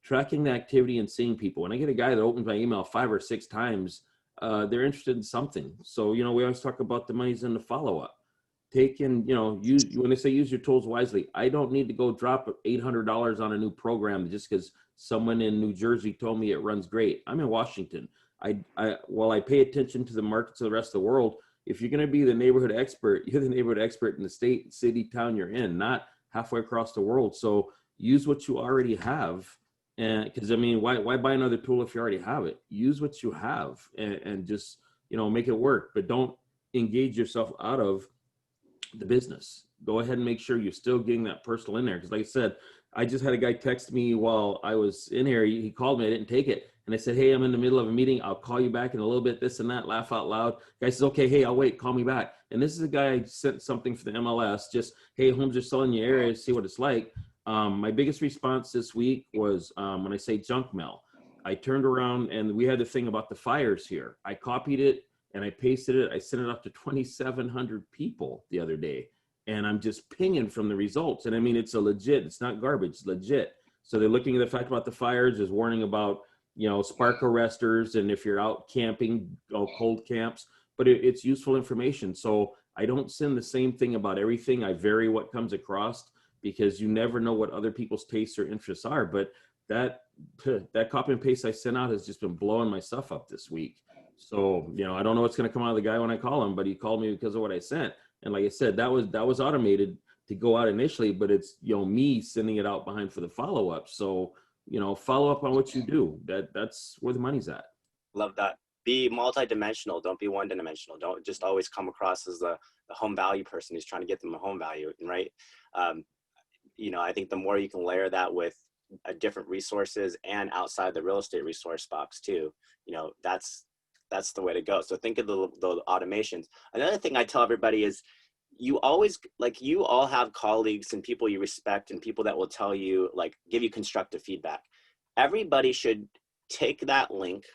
tracking the activity and seeing people. When I get a guy that opens my email 5 or 6 times, they're interested in something. So, we always talk about the money's in the follow-up. take in, use, when they say use your tools wisely, I don't need to go drop $800 on a new program just because someone in New Jersey told me it runs great. I'm in Washington. While I pay attention to the markets of the rest of the world, if you're going to be the neighborhood expert, you're the neighborhood expert in the state, city, town you're in, not halfway across the world. So use what you already have. And because why buy another tool if you already have it? Use what you have and just, make it work, but don't engage yourself out of the business. Go ahead and make sure you're still getting that personal in there. Because like I said, I just had a guy text me while I was in here. He called me, I didn't take it. And I said, hey, I'm in the middle of a meeting. I'll call you back in a little bit, this and that, laugh out loud. Guy says, okay, hey, I'll wait, call me back. And this is a guy I sent something for the MLS, just, hey, homes are selling in your area, see what it's like. My biggest response this week was when I say junk mail. I turned around and we had the thing about the fires here. I copied it and I pasted it. I sent it up to 2,700 people the other day. And I'm just pinging from the results. And it's it's not garbage, it's legit. So they're looking at the fact about the fires, there's warning about, spark arresters, and if you're out camping, cold camps, but it's useful information. So I don't send the same thing about everything. I vary what comes across because you never know what other people's tastes or interests are. But that copy and paste I sent out has just been blowing my stuff up this week. So, I don't know what's going to come out of the guy when I call him, but he called me because of what I sent. And like I said, that was automated to go out initially, but it's, me sending it out behind for the follow-up. So, follow up on what you do. That's where the money's at. Love that. Be multidimensional. Don't be one-dimensional. Don't just always come across as the home value person who's trying to get them a home value, right? I think the more you can layer that with different resources and outside the real estate resource box too, that's the way to go. So think of the automations. Another thing I tell everybody is you all have colleagues and people you respect and people that will tell you, give you constructive feedback. Everybody should take that link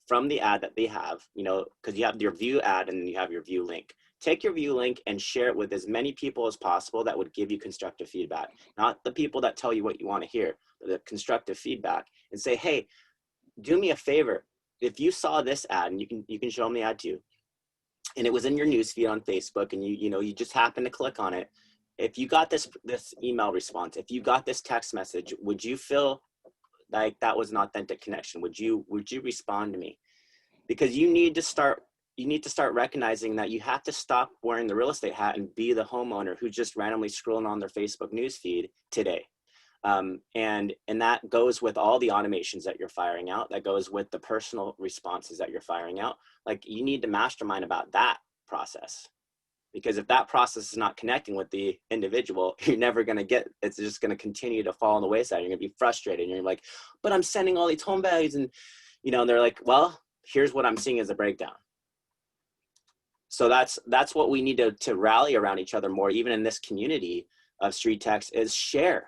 from the ad that they have, because you have your view ad and then you have your view link. Take your view link and share it with as many people as possible that would give you constructive feedback, not the people that tell you what you want to hear, but the constructive feedback, and say, hey, do me a favor. If you saw this ad, and you can show them the ad too, and it was in your newsfeed on Facebook, and you just happened to click on it. If you got this email response, if you got this text message, would you feel like that was an authentic connection? Would you respond to me? Because you need to start recognizing that you have to stop wearing the real estate hat and be the homeowner who's just randomly scrolling on their Facebook newsfeed today. And that goes with all the automations that you're firing out. That goes with the personal responses that you're firing out. You need to mastermind about that process, because if that process is not connecting with the individual, you're never going to it's just going to continue to fall on the wayside. You're going to be frustrated. And you're like, but I'm sending all these home values. And, they're like, well, here's what I'm seeing as a breakdown. So that's what we need to rally around each other more, even in this community of street techs, is share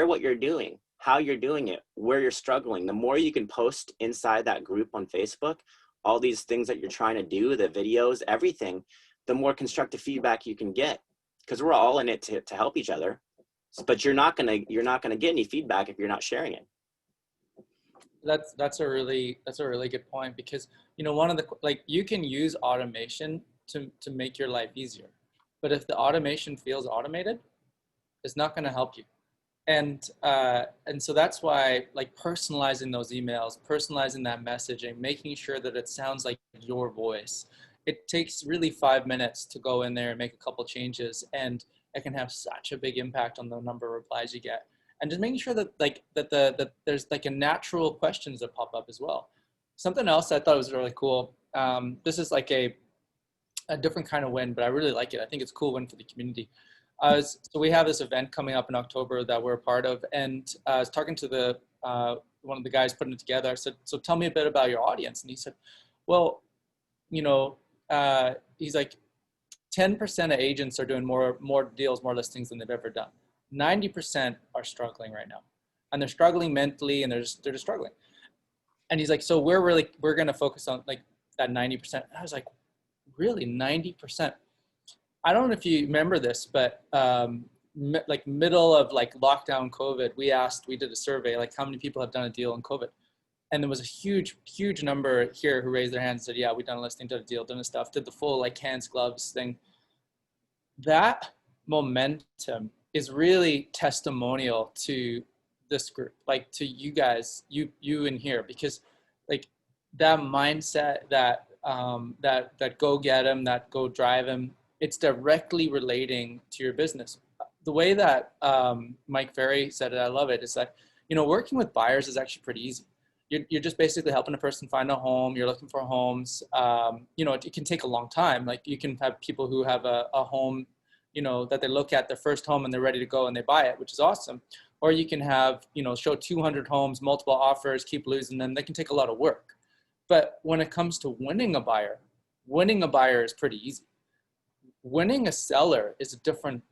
what you're doing, how you're doing it, where you're struggling. The more you can post inside that group on Facebook, all these things that you're trying to do, the videos, everything, the more constructive feedback you can get, because we're all in it to help each other. But you're not gonna get any feedback if you're not sharing it. That's a really good point, because one of the you can use automation to make your life easier, but if the automation feels automated, it's not going to help you. And so that's why personalizing those emails, personalizing that messaging, making sure that it sounds like your voice. It takes really 5 minutes to go in there and make a couple changes, and it can have such a big impact on the number of replies you get. And just making sure that that there's a natural questions that pop up as well. Something else I thought was really cool. This is a different kind of win, but I really like it. I think it's a cool win for the community. So we have this event coming up in October that we're a part of, and I was talking to one of the guys putting it together. I said, so tell me a bit about your audience. And he said, well, he's like, 10% of agents are doing more deals, more listings than they've ever done. 90% are struggling right now, and they're struggling mentally, and they're just struggling. And he's like, so we're going to focus on that 90%. And I was like, really, 90%? I don't know if you remember this, but middle of lockdown COVID, we did a survey, how many people have done a deal in COVID. And there was a huge number here who raised their hands and said, yeah, we've done a listing, did a deal, done a stuff, did the full hands, gloves thing. that momentum is really testimonial to this group, like to you guys, you in here, because like that mindset, that go get him, that go drive him, it's directly relating to your business. The way that Mike Ferry said it, I love it. It's like, working with buyers is actually pretty easy. You're just basically helping a person find a home. You're looking for homes. It can take a long time. Like you can have people who have a home, that they look at their first home and they're ready to go and they buy it, which is awesome. Or you can have, show 200 homes, multiple offers, keep losing them. They can take a lot of work. But when it comes to winning a buyer is pretty easy. Winning a seller is a different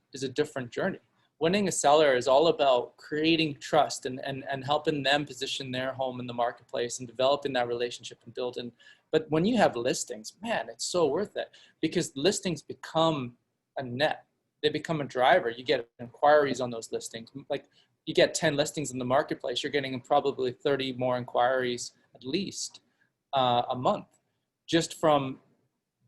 journey. Winning a seller is all about creating trust and helping them position their home in the marketplace and developing that relationship and building. But when you have listings, man, it's so worth it, because listings become a net. They become a driver. You get inquiries on those listings. Like you get 10 listings in the marketplace, you're getting probably 30 more inquiries at least a month just from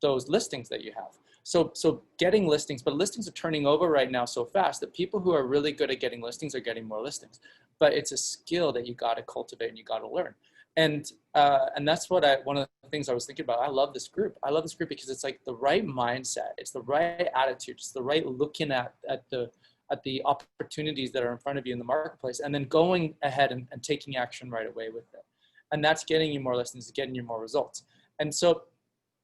those listings that you have. So getting listings, but listings are turning over right now so fast that people who are really good at getting listings are getting more listings. But it's a skill that you got to cultivate and you got to learn. And that's what one of the things I was thinking about. I love this group. I love this group because it's like the right mindset. It's the right attitude. It's the right looking at the opportunities that are in front of you in the marketplace, and then going ahead and taking action right away with it. And that's getting you more listings, getting you more results. And so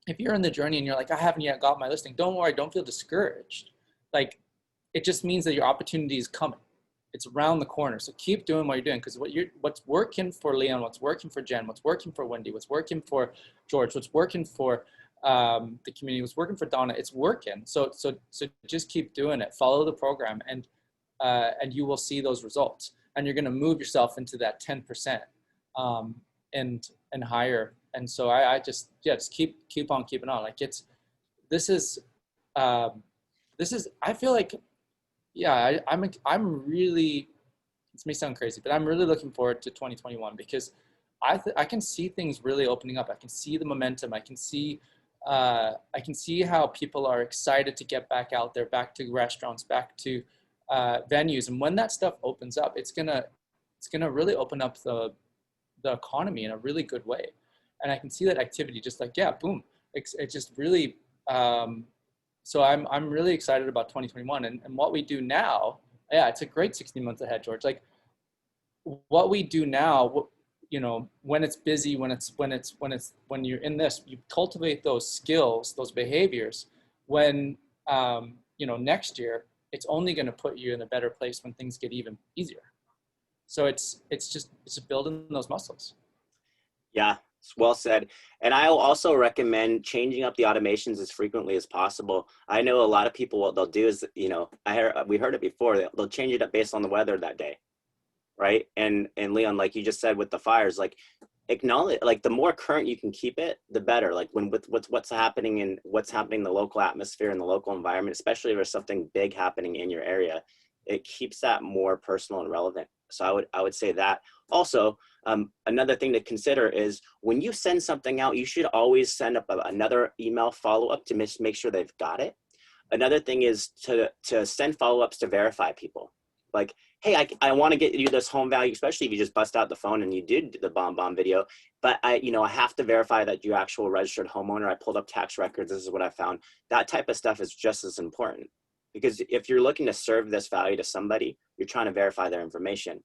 if you're in the journey and you're like, I haven't yet got my listing, don't worry, don't feel discouraged. Like, it just means that your opportunity is coming. It's around the corner. So keep doing what you're doing, because what's working for Leon, what's working for Jen, what's working for Wendy, what's working for George, what's working for the community, what's working for Donna, it's working. So just keep doing it. Follow the program, and you will see those results. And you're going to move yourself into that 10% and higher. And so I just keep on keeping on. Like this is I feel like, yeah, I'm really, this may sound crazy, but I'm really looking forward to 2021, because I can see things really opening up. I can see the momentum. I can see how people are excited to get back out there, back to restaurants, back to venues. And when that stuff opens up, it's gonna really open up the economy in a really good way. And I can see that activity just like, yeah, boom. It's just really, so I'm really excited about 2021 and what we do now. Yeah, it's a great 16 months ahead, George. Like what we do now, when it's busy, when you're in this, you cultivate those skills, those behaviors. When, next year, it's only going to put you in a better place when things get even easier. So it's just building those muscles. Yeah, it's well said. And I'll also recommend changing up the automations as frequently as possible. I know a lot of people, what they'll do is, we heard it before, they'll change it up based on the weather that day, right? And Leon, like you just said with the fires, like acknowledge, like the more current you can keep it, the better. Like with what's happening in the local atmosphere and the local environment, especially if there's something big happening in your area, it keeps that more personal and relevant. So I would say that. Also, another thing to consider is when you send something out, you should always send up another email follow-up to make sure they've got it. Another thing is to send follow-ups to verify people. Like, hey, I want to get you this home value, especially if you just bust out the phone and you did the bomb video, but I have to verify that you're actual registered homeowner. I pulled up tax records. This is what I found. That type of stuff is just as important, because if you're looking to serve this value to somebody, you're trying to verify their information.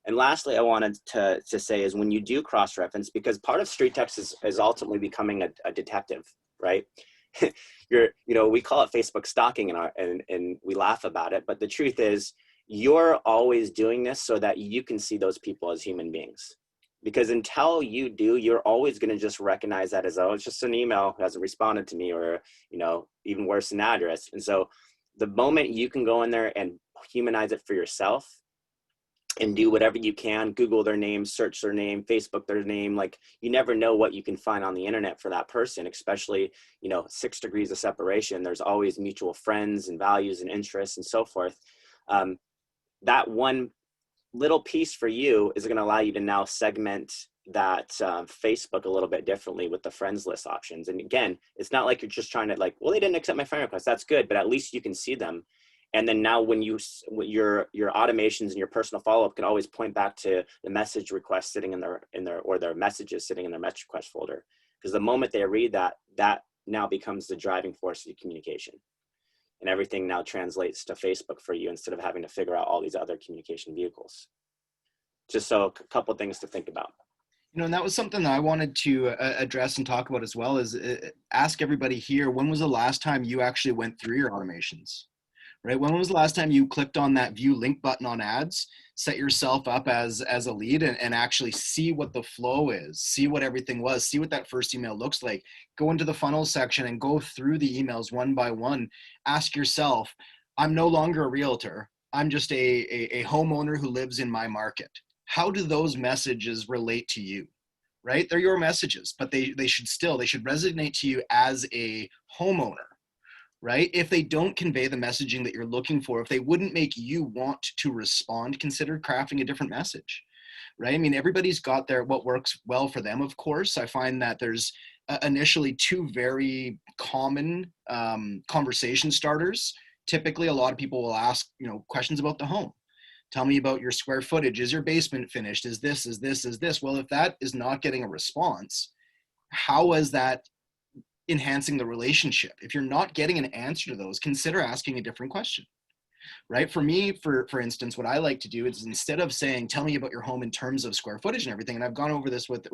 And lastly, I wanted to say is when you do cross-reference, because part of street text is ultimately becoming a detective, right? We call it Facebook stalking and we laugh about it, but the truth is you're always doing this so that you can see those people as human beings. Because until you do, you're always going to just recognize that as, oh, it's just an email, who hasn't responded to me, or, even worse, an address. And so the moment you can go in there and humanize it for yourself and do whatever you can, Google their name, search their name, Facebook their name, like you never know what you can find on the internet for that person, especially, 6 degrees of separation. There's always mutual friends and values and interests and so forth. That one little piece for you is going to allow you to now segment Facebook a little bit differently with the friends list options. And again, it's not like you're just trying to like, well, they didn't accept my friend request. That's good, but at least you can see them. And then now when your automations and your personal follow-up can always point back to the message request sitting in their or their messages sitting in their message request folder. Because the moment they read that now becomes the driving force of your communication. And everything now translates to Facebook for you instead of having to figure out all these other communication vehicles. Just so a couple of things to think about. And that was something that I wanted to address and talk about as well, is ask everybody here, when was the last time you actually went through your automations, right? When was the last time you clicked on that view link button on ads, set yourself up as a lead and actually see what the flow is, see what everything was, see what that first email looks like, go into the funnel section and go through the emails one by one. Ask yourself, I'm no longer a realtor. I'm just a homeowner who lives in my market. How do those messages relate to you, right? They're your messages, but they should resonate to you as a homeowner, right? If they don't convey the messaging that you're looking for, if they wouldn't make you want to respond, consider crafting a different message, right? I mean, everybody's got what works well for them, of course. I find that there's initially two very common conversation starters. Typically, a lot of people will ask, questions about the home. Tell me about your square footage. Is your basement finished? Is this? Well, if that is not getting a response, how is that enhancing the relationship? If you're not getting an answer to those, consider asking a different question, right? For me, for instance, what I like to do is, instead of saying, tell me about your home in terms of square footage and everything, and I've gone over this with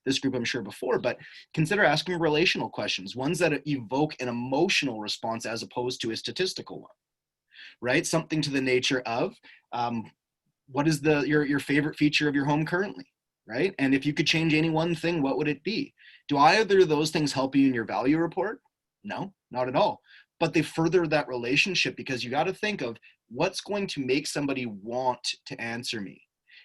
this group, I'm sure, before, but consider asking relational questions, ones that evoke an emotional response as opposed to a statistical one, right? Something to the nature of, what is your favorite feature of your home currently, right? And if you could change any one thing, what would it be? Do either of those things help you in your value report? No, not at all. But they further that relationship, because you got to think of what's going to make somebody want to answer me.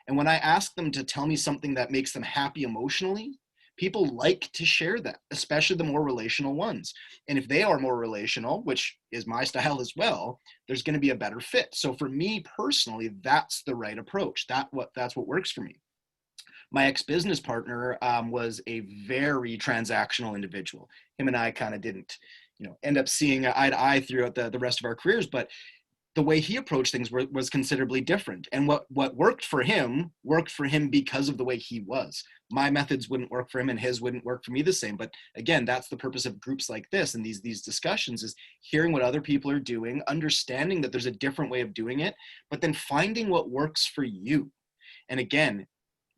And when I ask them to tell me something that makes them happy emotionally, people like to share that, especially the more relational ones. And if they are more relational, which is my style as well, there's going to be a better fit. So for me personally, that's the right approach. That's what works for me. My ex-business partner was a very transactional individual. Him and I kind of didn't, end up seeing eye to eye throughout the rest of our careers, but the way he approached things was considerably different. And what worked for him because of the way he was. My methods wouldn't work for him and his wouldn't work for me the same. But again, that's the purpose of groups like this and these discussions, is hearing what other people are doing, understanding that there's a different way of doing it, but then finding what works for you. And again,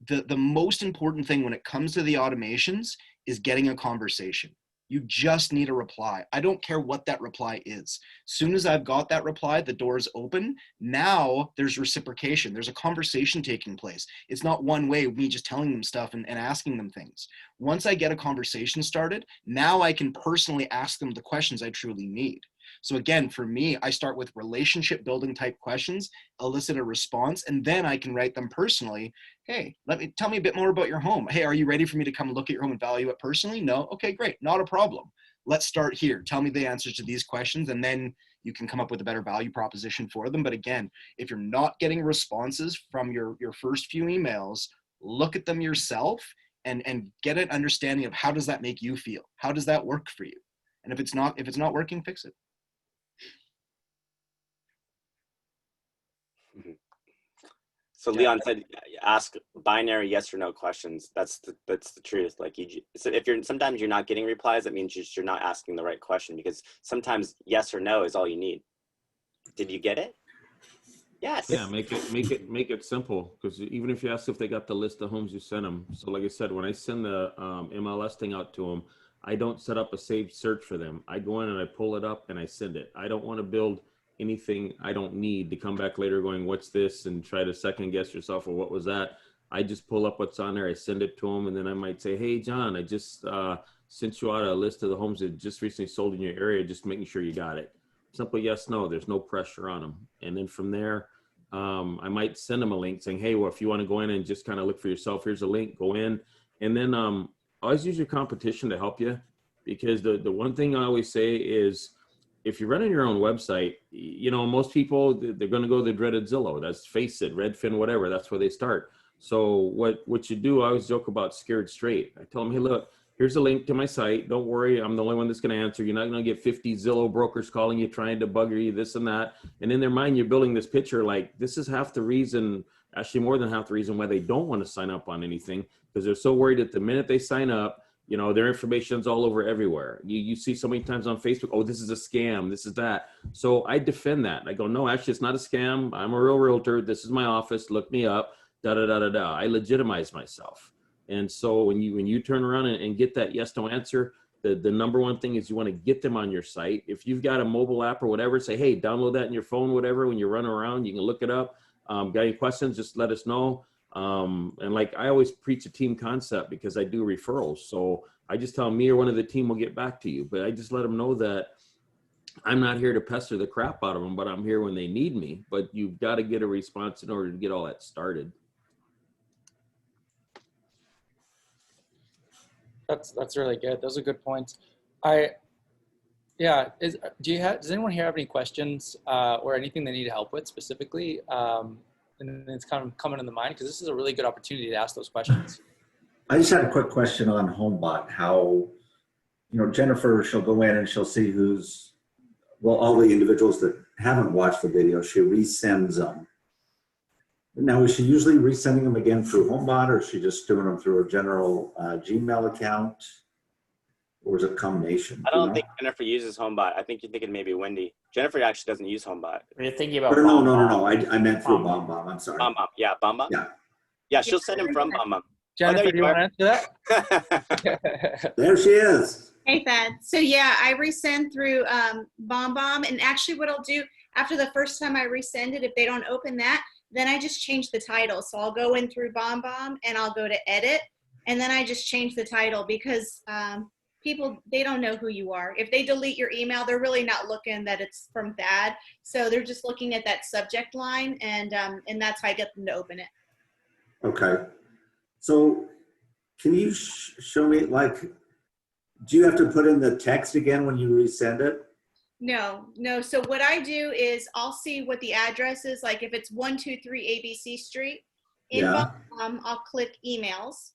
the most important thing when it comes to the automations is getting a conversation. You just need a reply. I don't care what that reply is. Soon as I've got that reply, the door's open. Now there's reciprocation. There's a conversation taking place. It's not one way, me just telling them stuff and asking them things. Once I get a conversation started, now I can personally ask them the questions I truly need. So again, for me, I start with relationship building type questions, elicit a response, and then I can write them personally. Hey, tell me a bit more about your home. Hey, are you ready for me to come look at your home and value it personally? No? Okay, great. Not a problem. Let's start here. Tell me the answers to these questions, and then you can come up with a better value proposition for them. But again, if you're not getting responses from your first few emails, look at them yourself and get an understanding of how does that make you feel? How does that work for you? And if it's not working, fix it. So Leon said, ask binary yes or no questions. That's the truth. Like so sometimes you're not getting replies, that means you're not asking the right question, because sometimes yes or no is all you need. Did you get it? Yes. Yeah, make it simple, because even if you ask if they got the list of homes you sent them. So like I said, when I send the MLS thing out to them, I don't set up a saved search for them. I go in and I pull it up and I send it. I don't want to build anything I don't need to come back later going, what's this? And try to second guess yourself, or what was that? I just pull up what's on there. I send it to them. And then I might say, hey, John, I just sent you out a list of the homes that just recently sold in your area, just making sure you got it. Simple yes, no, there's no pressure on them. And then from there, I might send them a link saying, hey, well, if you want to go in and just kind of look for yourself, here's a link, go in. And then always use your competition to help you, because the one thing I always say is, if you're running your own website, most people, they're going to go to the dreaded Zillow. That's, face it, Redfin, whatever. That's where they start. So what you do, I always joke about scared straight. I tell them, hey, look, here's a link to my site. Don't worry, I'm the only one that's going to answer. You're not going to get 50 Zillow brokers calling you, trying to bugger you, this and that. And in their mind, you're building this picture like this is half the reason, actually more than half the reason why they don't want to sign up on anything, because they're so worried that the minute they sign up, you know, their information's all over everywhere. You see so many times on Facebook, oh, this is a scam, this is that. So I defend that. I go, no, actually, it's not a scam. I'm a real realtor. This is my office. Look me up. Da da da da da. I legitimize myself. And so when you turn around and get that yes no answer, the number one thing is you want to get them on your site. If you've got a mobile app or whatever, say, hey, download that in your phone, whatever. When you're running around, you can look it up. Got any questions? Just let us know. And like I always preach a team concept because I do referrals. So I just tell them me or one of the team will get back to you. But I just let them know that I'm not here to pester the crap out of them, but I'm here when they need me. But you've got to get a response in order to get all that started. That's really good. Those are good points. Does anyone here have any questions or anything they need help with specifically? And it's kind of coming in the mind because this is a really good opportunity to ask those questions. I just had a quick question on HomeBot. How, Jennifer, she'll go in and she'll see all the individuals that haven't watched the video, she resends them. Now, is she usually resending them again through HomeBot, or is she just doing them through a general Gmail account? Or is it a combination? I don't think Jennifer uses HomeBot. I think you're thinking maybe Wendy. Jennifer actually doesn't use HomeBot. You're thinking about No. I meant through BombBomb. I'm sorry. BombBomb. Yeah, BombBomb. Yeah. Yeah, she'll send them from BombBomb. Jennifer, do you want to answer that? There she is. Hey, Thad. So yeah, I resend through BombBomb, and actually what I'll do after the first time I resend it, if they don't open that, then I just change the title. So I'll go in through BombBomb and I'll go to edit, and then I just change the title because people, they don't know who you are. If they delete your email, they're really not looking that it's from Thad. So they're just looking at that subject line, and that's how I get them to open it. Okay. So can you show me, do you have to put in the text again when you resend it? No. So what I do is I'll see what the address is. Like if it's 123 ABC Street, in BombBomb, I'll click emails.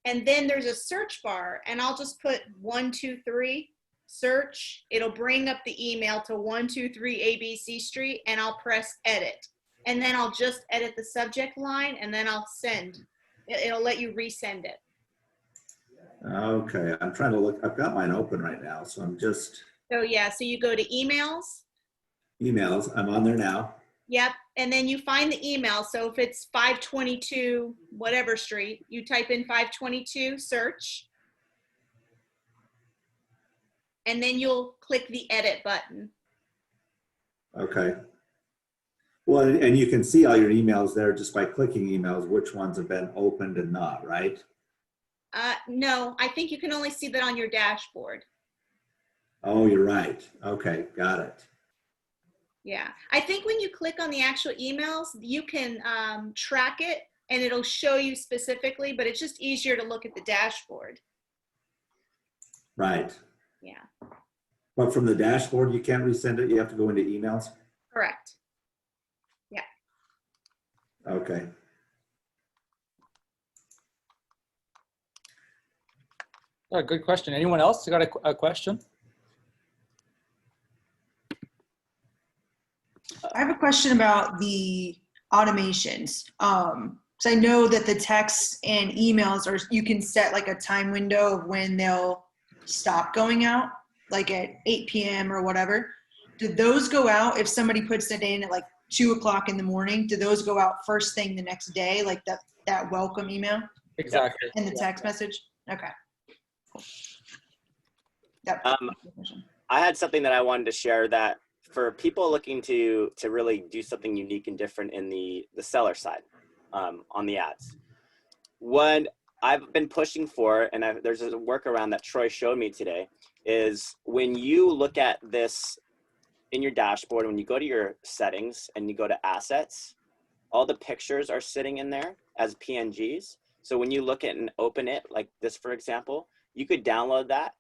And then there's a search bar, and I'll just put 123 search. It'll bring up the email to 123 ABC Street, and I'll press edit. And then I'll just edit the subject line, and then I'll send. It'll let you resend it. Okay, I'm trying to look. I've got mine open right now, so I'm just. So yeah, so you go to emails. Emails, I'm on there now. Yep, and then you find the email. So if it's 522 whatever street, you type in 522 search. And then you'll click the edit button. Okay. Well, and you can see all your emails there just by clicking emails, which ones have been opened and not, right? No, I think you can only see that on your dashboard. Oh, you're right. Okay, got it. Yeah, I think when you click on the actual emails, you can track it and it'll show you specifically, but it's just easier to look at the dashboard. Right. Yeah. But from the dashboard, you can't resend it. You have to go into emails. Correct. Yeah. Okay. Oh, good question. Anyone else got a question? I have a question about the automations. So I know that the texts and emails you can set like a time window of when they'll stop going out, like at 8 p.m. or whatever. Do those go out if somebody puts it in at like 2 o'clock in the morning? Do those go out first thing the next day, like that welcome email? Exactly. And the text message? Okay. I had something that I wanted to share that for people looking to really do something unique and different in the seller side on the ads. What I've been pushing for, and there's a workaround that Troy showed me today, is when you look at this in your dashboard, when you go to your settings and you go to assets, all the pictures are sitting in there as PNGs. So when you look at and open it like this, for example, you could download that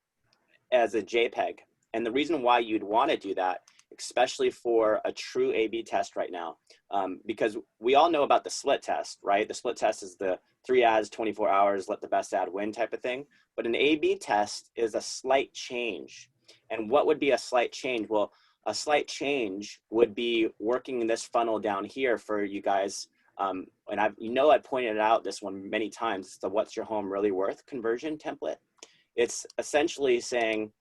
as a JPEG. And the reason why you'd want to do that especially for a true A/B test right now, because we all know about the split test, right? The split test is the 3 ads, 24 hours, let the best ad win type of thing. But an A/B test is a slight change. And what would be a slight change? Well, a slight change would be working this funnel down here for you guys. And I pointed out this one many times. It's the "What's your home really worth" conversion template. It's essentially saying,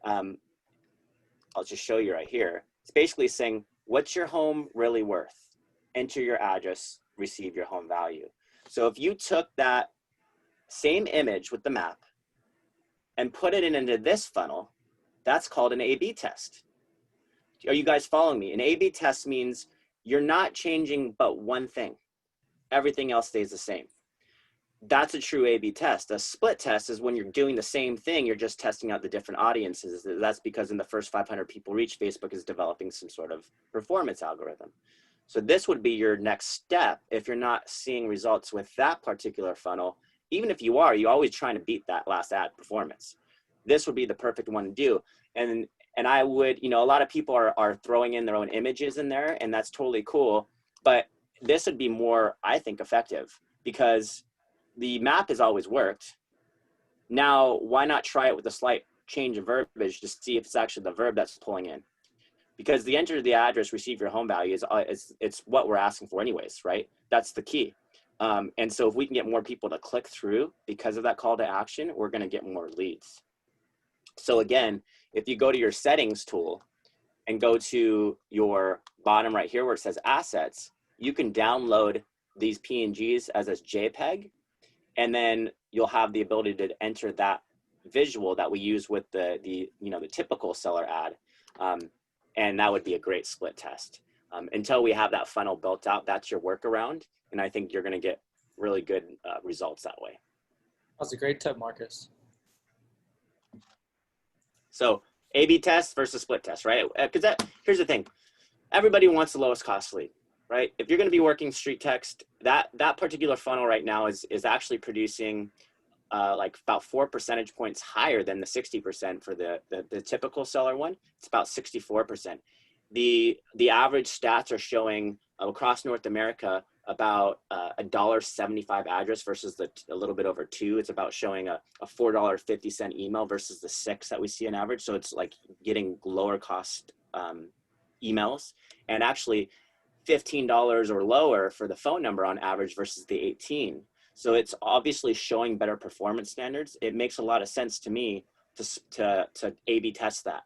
I'll just show you right here. It's basically saying, what's your home really worth? Enter your address, receive your home value. So if you took that same image with the map and put it into this funnel, that's called an A/B test. Are you guys following me? An A/B test means you're not changing but one thing. Everything else stays the same. That's a true A/B test. A split test is when you're doing the same thing, you're just testing out the different audiences. That's because in the first 500 people reached, Facebook is developing some sort of performance algorithm. So this would be your next step if you're not seeing results with that particular funnel. Even if you are, you're always trying to beat that last ad performance. This would be the perfect one to do. And I would, a lot of people are throwing in their own images in there, and that's totally cool. But this would be more, I think, effective, because the map has always worked. Now, why not try it with a slight change of verbiage to see if it's actually the verb that's pulling in? Because the enter the address, receive your home value it's what we're asking for anyways, right? That's the key. And so if we can get more people to click through because of that call to action, we're going to get more leads. So again, if you go to your settings tool and go to your bottom right here where it says assets, you can download these PNGs as a JPEG, and then you'll have the ability to enter that visual that we use with the typical seller ad. And that would be a great split test. Until we have that funnel built out, that's your workaround. And I think you're going to get really good results that way. That's a great tip, Marcus. So A/B test versus split test, right? Because here's the thing. Everybody wants the lowest cost lead, right? If you're going to be working street text, that particular funnel right now is actually producing like about 4 percentage points higher than the 60% for the typical seller one. It's about 64%. The average stats are showing across North America about $1.75 address versus a little bit over $2. It's about showing a $4.50 email versus the $6 that we see on average. So it's like getting lower cost emails, and actually $15 or lower for the phone number on average versus the 18. So it's obviously showing better performance standards. It makes a lot of sense to me to A/B test that.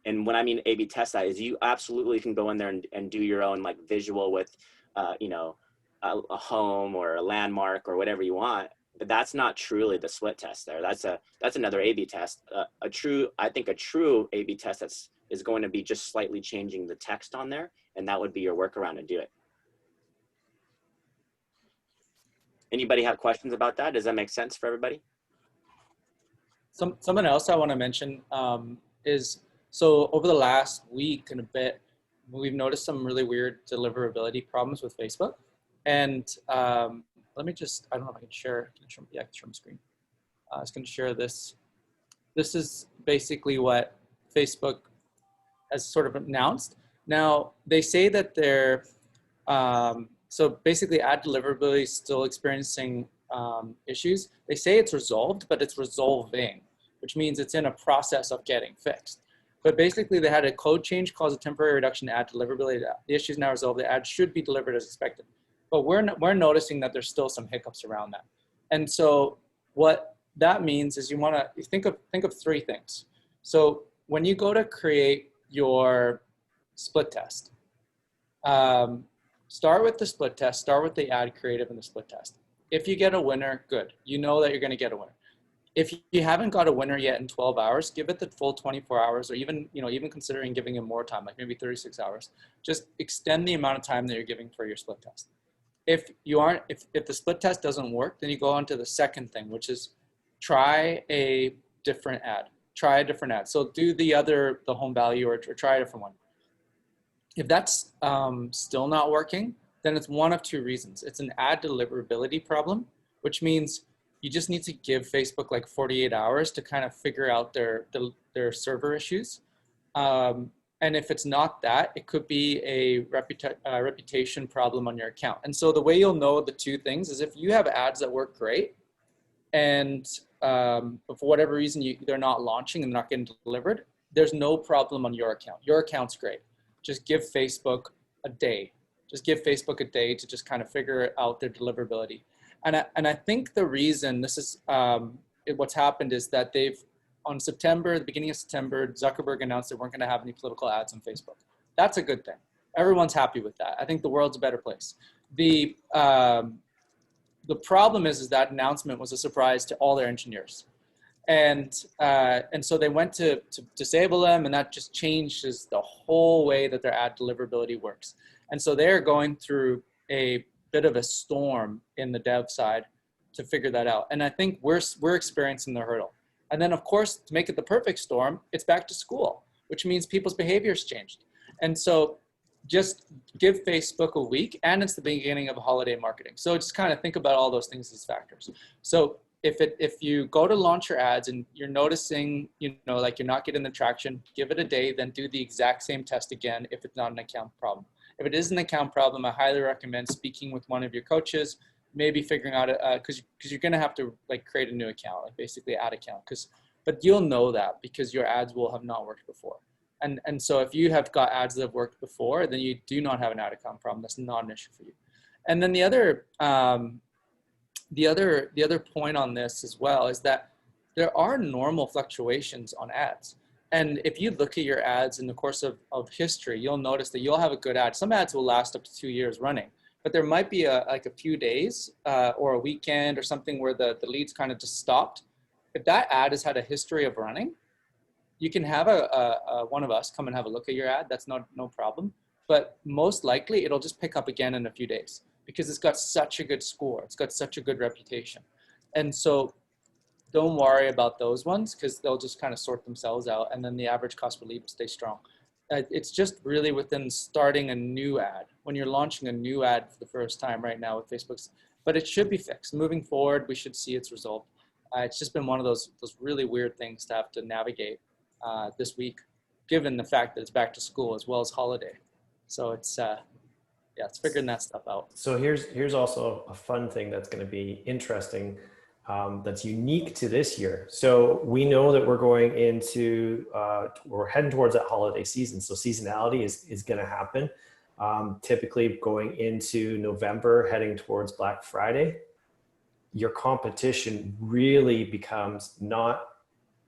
And when I mean A/B test that is you absolutely can go in there and do your own like visual with, a home or a landmark or whatever you want. But that's not truly the split test there. That's another A/B test. I think a true A/B test is going to be just slightly changing the text on there, and that would be your workaround to do it. Anybody have questions about that? Does that make sense for everybody? Something else I want to mention is, so over the last week and a bit, we've noticed some really weird deliverability problems with Facebook. And let me just, I don't know if I can share, yeah, I can share my screen. I was going to share this. This is basically what Facebook has sort of announced. Now, they say that they're, so basically ad deliverability is still experiencing issues. They say it's resolved, but it's resolving, which means it's in a process of getting fixed. But basically they had a code change cause a temporary reduction in ad deliverability. The issue is now resolved. The ad should be delivered as expected. But we're noticing that there's still some hiccups around that. And so what that means is you want to think of 3 things. So when you go to create your split test, start with the split test, start with the ad creative and the split test. If you get a winner, good. You know that you're going to get a winner. If you haven't got a winner yet in 12 hours, give it the full 24 hours, or even considering giving him more time, like maybe 36 hours. Just extend the amount of time that you're giving for your split test. If the split test doesn't work, then you go on to the second thing, which is try a different ad. Try a different ad. So do the home value, or try a different one. If that's still not working, then it's one of 2 reasons. It's an ad deliverability problem, which means you just need to give Facebook like 48 hours to kind of figure out their server issues. And And if it's not that, it could be a reputation problem on your account. And so the way you'll know the two things is if you have ads that work great and for whatever reason they're not launching and not getting delivered, there's no problem on your account. Your account's great. Just give Facebook a day. Just give Facebook a day to just kind of figure out their deliverability. And I think the reason this is what's happened is that on September, the beginning of September, Zuckerberg announced they weren't going to have any political ads on Facebook. That's a good thing. Everyone's happy with that. I think the world's a better place. The problem is that announcement was a surprise to all their engineers. And so they went to disable them, and that just changes the whole way that their ad deliverability works. And so they're going through a bit of a storm in the dev side to figure that out. And I think we're experiencing the hurdle. And then, of course, to make it the perfect storm, it's back to school, which means people's behavior's changed. And so just give Facebook a week, and it's the beginning of holiday marketing. So just kind of think about all those things as factors. So if you go to launch your ads and you're noticing, like you're not getting the traction, give it a day, then do the exact same test again if it's not an account problem. If it is an account problem, I highly recommend speaking with one of your coaches, maybe figuring out because you're going to have to like create a new account, like basically ad account, but you'll know that because your ads will have not worked before. And so if you have got ads that have worked before, then you do not have an ad account problem. That's not an issue for you. And then the other point on this as well is that there are normal fluctuations on ads. And if you look at your ads in the course of history, you'll notice that you'll have a good ad. Some ads will last up to 2 years running, but there might be like a few days or a weekend or something where the leads kind of just stopped. If that ad has had a history of running, you can have one of us come and have a look at your ad. That's no problem. But most likely it'll just pick up again in a few days because it's got such a good score. It's got such a good reputation. And so don't worry about those ones because they'll just kind of sort themselves out, and then the average cost per lead will stay strong. It's just really within starting a new ad, when you're launching a new ad for the first time right now with Facebook's, but it should be fixed. Moving forward, we should see its result. It's just been one of those really weird things to have to navigate this week, given the fact that it's back to school as well as holiday. So it's figuring that stuff out. So here's also a fun thing that's going to be interesting. That's unique to this year. So we know that we're going into, we're heading towards that holiday season. So seasonality is going to happen. Typically going into November, heading towards Black Friday, your competition really becomes not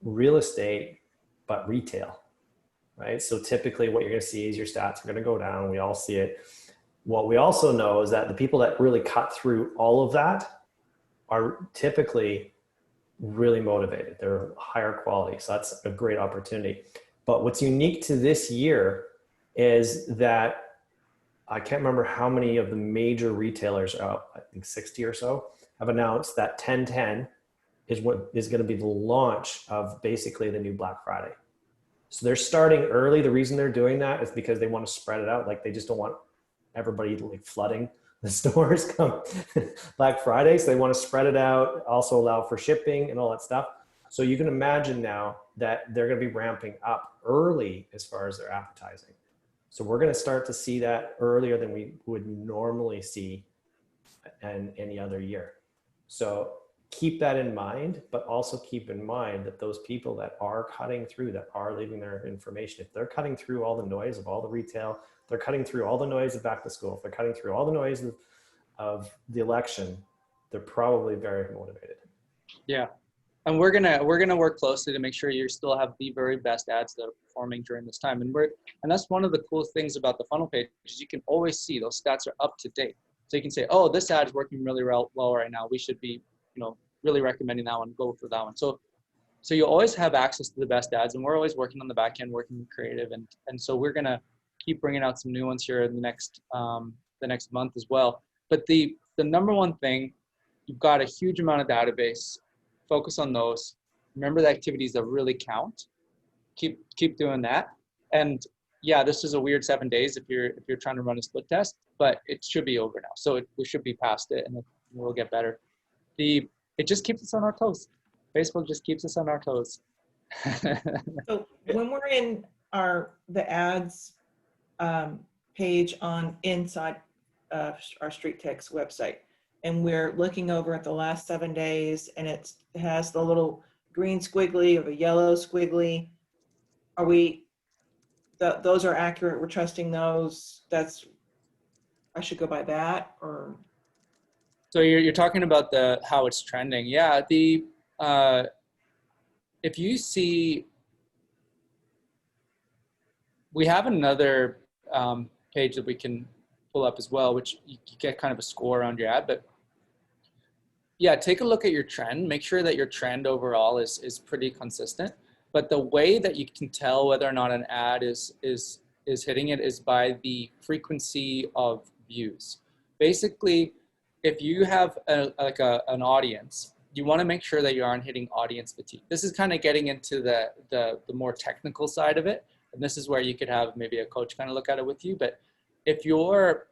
real estate, but retail, right? So typically what you're going to see is your stats are going to go down. We all see it. What we also know is that the people that really cut through all of that are typically really motivated. They're higher quality. So that's a great opportunity. But what's unique to this year is that I can't remember how many of the major retailers, I think 60 or so, have announced that 10/10 is what is going to be the launch of basically the new Black Friday. So they're starting early. The reason they're doing that is because they want to spread it out. Like they just don't want everybody like flooding the stores come Black Friday. So they want to spread it out, also allow for shipping and all that stuff. So you can imagine now that they're going to be ramping up early as far as their advertising. So we're going to start to see that earlier than we would normally see in any other year. So keep that in mind, but also keep in mind that those people that are cutting through, that are leaving their information, if they're cutting through all the noise of all the retail, they're cutting through all the noise of back to school, if they're cutting through all the noise of the election, they're probably very motivated. Yeah. And we're gonna work closely to make sure you still have the very best ads that are performing during this time. And that's one of the cool things about the funnel page is you can always see those stats are up to date. So you can say, oh, this ad is working really well right now. We should be, really recommending that one. Go for that one. So you always have access to the best ads, and we're always working on the back end, working with creative, and so we're gonna keep bringing out some new ones here in the next month as well. But the number one thing, you've got a huge amount of database. Focus on those. Remember the activities that really count. Keep doing that. And yeah, this is a weird 7 days if you're trying to run a split test, but it should be over now. So we should be past it, and we'll get better. It just keeps us on our toes. Facebook just keeps us on our toes. So when we're in the ads page on inside our Street Text website. And we're looking over at the last 7 days, and it has the little green squiggly or the yellow squiggly. Are we, those are accurate? We're trusting those? I should go by that, or? So you're talking about how it's trending. Yeah, if you see, we have another page that we can pull up as well, which you get kind of a score around your ad. But yeah, take a look at your trend. Make sure that your trend overall is pretty consistent. But the way that you can tell whether or not an ad is hitting it is by the frequency of views. Basically, if you have an audience, you want to make sure that you aren't hitting audience fatigue. This is kind of getting into the more technical side of it. And this is where you could have maybe a coach kind of look at it with you. But if you're,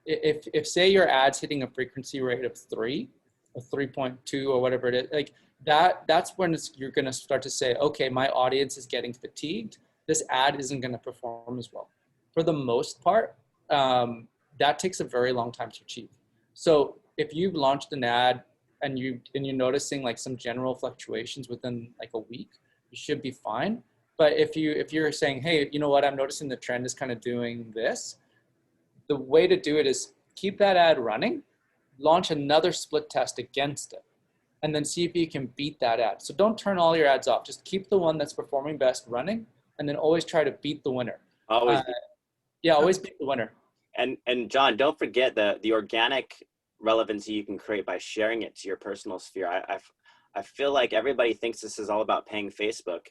if say your ad's hitting a frequency rate of 3 or 3.2 or whatever it is, like that's when you're going to start to say, okay, my audience is getting fatigued. This ad isn't going to perform as well. For the most part, that takes a very long time to achieve. So if you've launched an ad and you're noticing like some general fluctuations within like a week, you should be fine. But if you're saying, hey, you know what, I'm noticing the trend is kind of doing this, the way to do it is keep that ad running, launch another split test against it, and then see if you can beat that ad. So don't turn all your ads off. Just keep the one that's performing best running, and then always try to beat the winner. Always. Always beat the winner. And John, don't forget the organic relevancy you can create by sharing it to your personal sphere. I feel like everybody thinks this is all about paying Facebook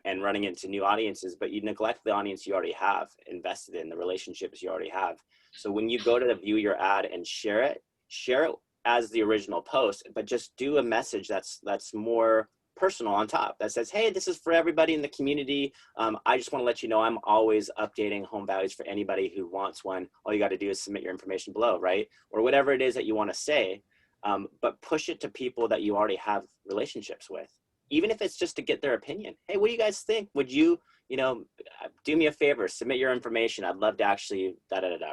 and running into new audiences, but you neglect the audience you already have invested in, the relationships you already have. So when you go to view your ad and share it as the original post, but just do a message that's more personal on top that says, hey, this is for everybody in the community. I just want to let you know I'm always updating home values for anybody who wants one. All you got to do is submit your information below, right? Or whatever it is that you want to say, but push it to people that you already have relationships with. Even if it's just to get their opinion. Hey, what do you guys think? Would you, do me a favor, submit your information. I'd love to actually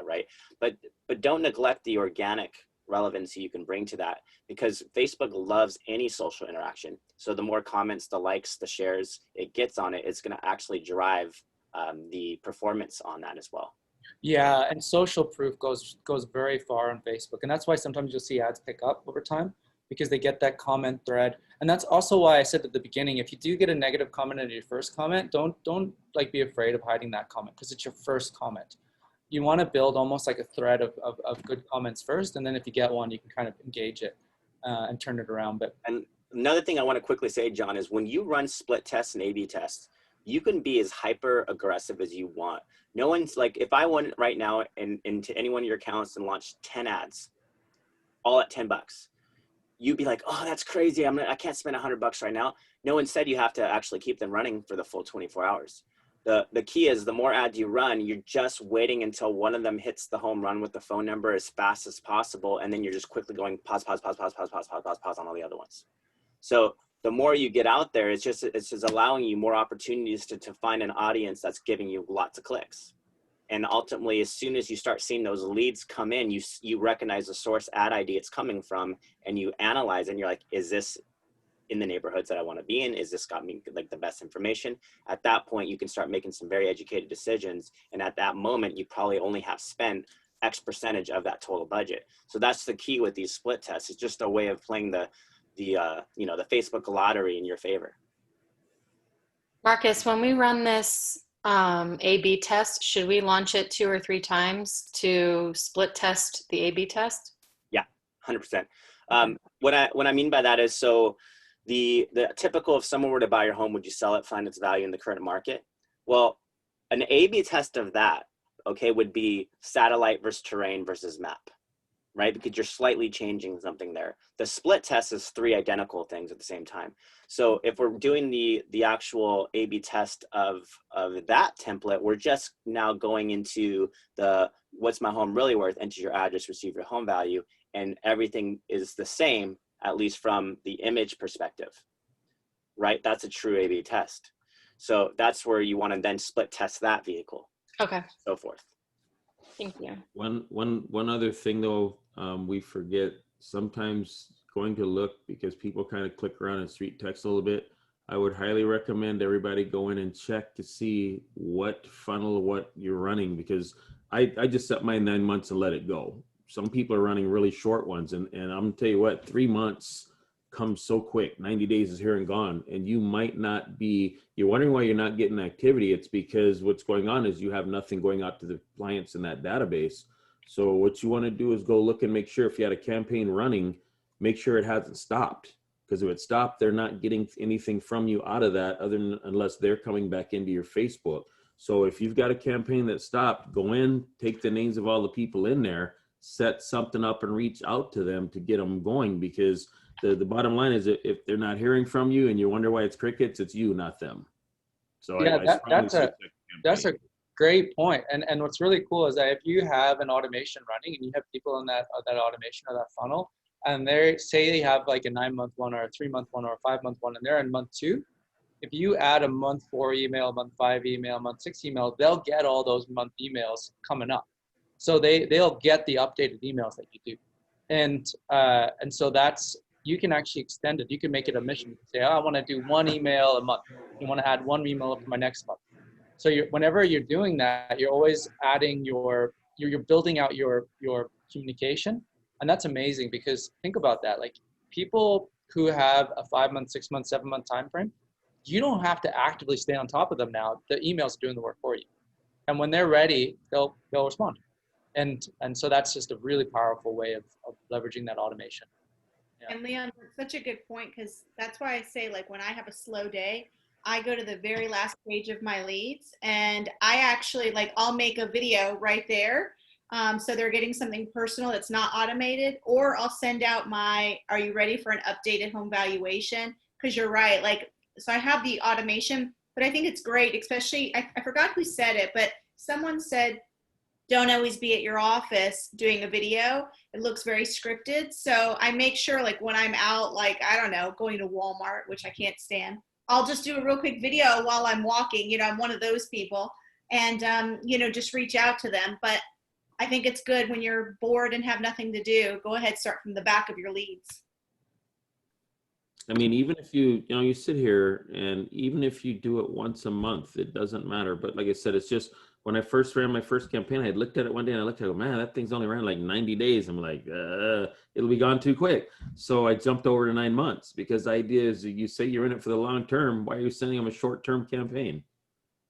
right? But don't neglect the organic relevancy you can bring to that, because Facebook loves any social interaction. So the more comments, the likes, the shares it gets on it, it's going to actually drive the performance on that as well. Yeah, and social proof goes very far on Facebook, and that's why sometimes you'll see ads pick up over time, because they get that comment thread. And that's also why I said at the beginning, if you do get a negative comment in your first comment, don't like be afraid of hiding that comment, because it's your first comment. You want to build almost like a thread of good comments first, and then if you get one, you can kind of engage it and turn it around. And another thing I want to quickly say, John, is when you run split tests and A/B tests, you can be as hyper aggressive as you want. No one's like, if I went right now into any one of your accounts and launched 10 ads, all at $10, you'd be like, oh, that's crazy. I can't spend $100 right now. No one said you have to actually keep them running for the full 24 hours. The key is the more ads you run, you're just waiting until one of them hits the home run with the phone number as fast as possible. And then you're just quickly going pause on all the other ones. So the more you get out there, it's just allowing you more opportunities to find an audience that's giving you lots of clicks. And ultimately, as soon as you start seeing those leads come in, you recognize the source ad ID it's coming from, and you analyze, and you're like, is this in the neighborhoods that I want to be in? Is this got me like the best information? At that point, you can start making some very educated decisions. And at that moment, you probably only have spent X percentage of that total budget. So that's the key with these split tests. It's just a way of playing the Facebook lottery in your favor. Marcus, when we run this A/B test, should we launch it 2 or 3 times to split test the A/B test? Yeah, 100%. What I mean by that is, so the typical, if someone were to buy your home, would you sell it, find its value in the current market? Well, an A/B test of that, okay, would be satellite versus terrain versus map, right? Because you're slightly changing something there. The split test is 3 identical things at the same time. So if we're doing the actual A/B test of that template, we're just now going into the what's my home really worth, enter your address, receive your home value, and everything is the same, at least from the image perspective, right? That's a true A/B test. So that's where you want to then split test that vehicle, Okay, so forth. thank you. One other thing though, we forget sometimes going to look, because people kind of click around and street text a little bit. I would highly recommend everybody go in and check to see what funnel, what you're running, because I just set mine 9 months and let it go. Some people are running really short ones, and I'm gonna tell you what, 3 months comes so quick. 90 days is here and gone, and you might not be, you're wondering why you're not getting activity. It's because what's going on is you have nothing going out to the clients in that database. So what you want to do is go look and make sure if you had a campaign running, make sure it hasn't stopped. Because if it stopped, they're not getting anything from you out of that other than unless they're coming back into your Facebook. So if you've got a campaign that stopped, go in, take the names of all the people in there, set something up and reach out to them to get them going. Because the bottom line is if they're not hearing from you and you wonder why it's crickets, it's you, not them. So Yeah, I strongly suggest that's a great point. And what's really cool is that if you have an automation running and you have people in that automation or that funnel, and they say they have like a 9-month one or a 3-month one or a 5-month one, and they're in month 2, if you add a month 4 email, month 5 email, month 6 email, they'll get all those month emails coming up. So they'll get the updated emails that you do. And so that's, you can actually extend it. You can make it a mission. Say, oh, I want to do 1 email a month. You want to add 1 email for my next month. So whenever you're doing that, you're always adding you're building out your communication. And that's amazing, because think about that. Like, people who have a 5-month, 6-month, 7-month time frame, you don't have to actively stay on top of them now. The emails are doing the work for you. And when they're ready, they'll respond. And so that's just a really powerful way of leveraging that automation. Yeah. And Leon, that's such a good point, because that's why I say, like, when I have a slow day, I go to the very last page of my leads, and I actually, like, I'll make a video right there. So they're getting something personal that's not automated, or I'll send out my, are you ready for an updated home valuation? Because you're right. Like, so I have the automation, but I think it's great, especially, I forgot who said it, but someone said, don't always be at your office doing a video. It looks very scripted. So I make sure, like, when I'm out, like, I don't know, going to Walmart, which I can't stand, I'll just do a real quick video while I'm walking. You know, I'm one of those people, and, just reach out to them. But I think it's good when you're bored and have nothing to do, go ahead, start from the back of your leads. I mean, even if you sit here, and even if you do it once a month, it doesn't matter. But like I said, it's just, when I first ran my first campaign, I had looked at it one day and I looked at it, man, that thing's only ran like 90 days. I'm like, it'll be gone too quick. So I jumped over to 9 months, because the idea is, you say you're in it for the long term. Why are you sending them a short-term campaign?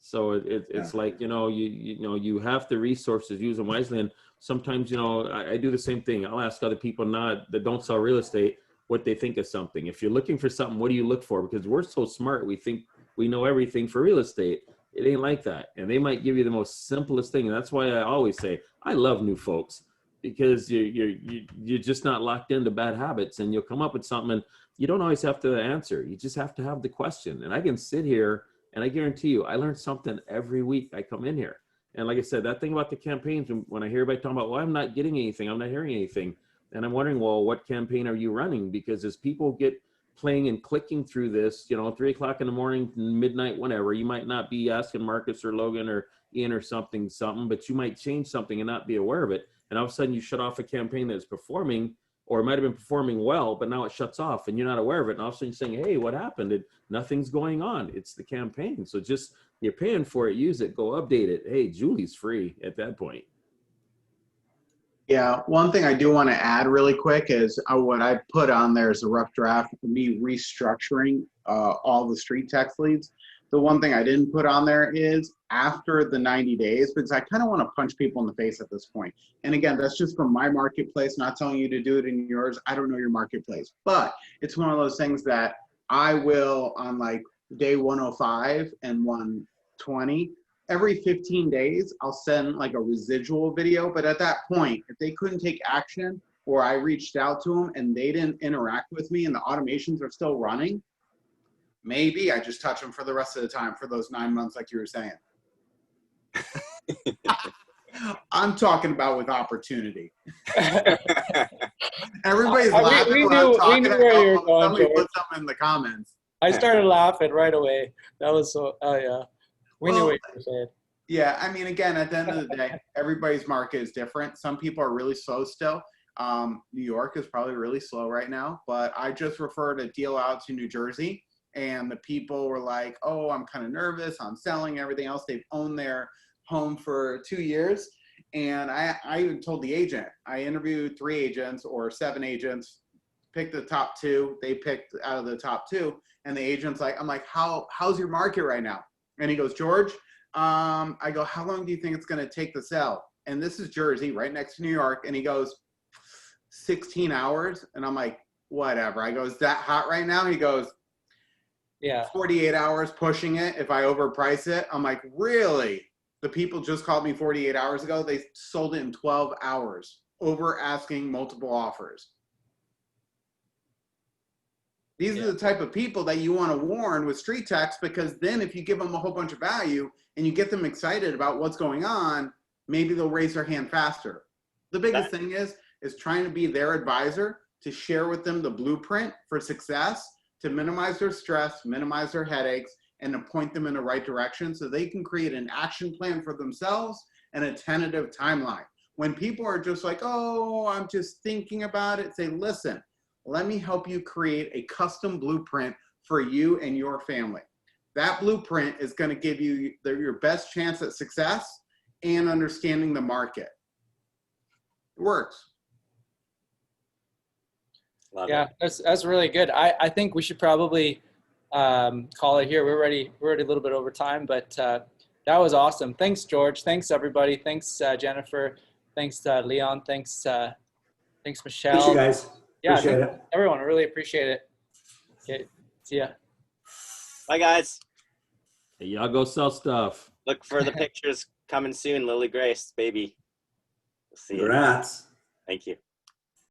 So it's like, you have the resources, use them wisely. And sometimes, I do the same thing. I'll ask other people that don't sell real estate what they think of something. If you're looking for something, what do you look for? Because we're so smart, we think we know everything for real estate. It ain't like that. And they might give you the most simplest thing. And that's why I always say, I love new folks, because you're just not locked into bad habits, and you'll come up with something, and you don't always have to answer. You just have to have the question. And I can sit here, and I guarantee you, I learn something every week I come in here. And like I said, that thing about the campaigns, when I hear everybody talking about, well, I'm not getting anything, I'm not hearing anything. And I'm wondering, well, what campaign are you running? Because as people get playing and clicking through this, 3 o'clock in the morning, midnight, whenever, you might not be asking Marcus or Logan or Ian or something, but you might change something and not be aware of it. And all of a sudden you shut off a campaign that's performing, or it might have been performing well, but now it shuts off and you're not aware of it. And all of a sudden you're saying, hey, what happened? Nothing's going on. It's the campaign. So just, you're paying for it, use it, go update it. Hey, Julie's free at that point. Yeah, one thing I do want to add really quick is what I put on there is a rough draft of me restructuring all the street text leads. The one thing I didn't put on there is after the 90 days, because I kind of want to punch people in the face at this point. And again, that's just from my marketplace, not telling you to do it in yours. I don't know your marketplace, but it's one of those things that I will, on like day 105 and 120, every 15 days, I'll send like a residual video. But at that point, if they couldn't take action, or I reached out to them and they didn't interact with me and the automations are still running, maybe I just touch them for the rest of the time for those 9 months, like you were saying. I'm talking about with opportunity. Everybody's laughing when I'm talking about. Somebody put something in the comments. I started laughing right away. That was so, oh yeah. We knew Well, what you were saying. Yeah, I mean, again, at the end of the day, everybody's market is different. Some people are really slow still. New York is probably really slow right now, but I just referred a deal out to New Jersey, and the people were like, oh, I'm kind of nervous. I'm selling everything else. They've owned their home for 2 years. And I even told the agent, I interviewed 3 agents or 7 agents, picked the top 2. They picked out of the top 2. And the agent's like, I'm like, how's your market right now? And he goes, George, I go, how long do you think it's going to take to sell? And this is Jersey, right next to New York. And he goes, 16 hours. And I'm like, whatever. I go, is that hot right now? He goes, Yeah. 48 hours pushing it if I overprice it. I'm like, really? The people just called me 48 hours ago. They sold it in 12 hours over asking multiple offers. These are the type of people that you want to warn with street text, because then if you give them a whole bunch of value and you get them excited about what's going on, maybe they'll raise their hand faster. The biggest thing is trying to be their advisor, to share with them the blueprint for success, to minimize their stress, minimize their headaches, and to point them in the right direction so they can create an action plan for themselves and a tentative timeline. When people are just like, oh, I'm just thinking about it, say, listen, let me help you create a custom blueprint for you and your family. That blueprint is going to give you your best chance at success and understanding the market. It works. Love Yeah, that's really good. I think we should probably call it here. We're already a little bit over time, but that was awesome. Thanks, George. Thanks, everybody. Thanks, Jennifer. Thanks, Leon. Thanks, Michelle. Thanks, you guys. Yeah, Appreciate it. everyone. I really appreciate it. Okay, see ya. Bye, guys. Hey, y'all go sell stuff. Look for the pictures coming soon. Lily Grace, baby. We'll see you. Congrats. Thank you.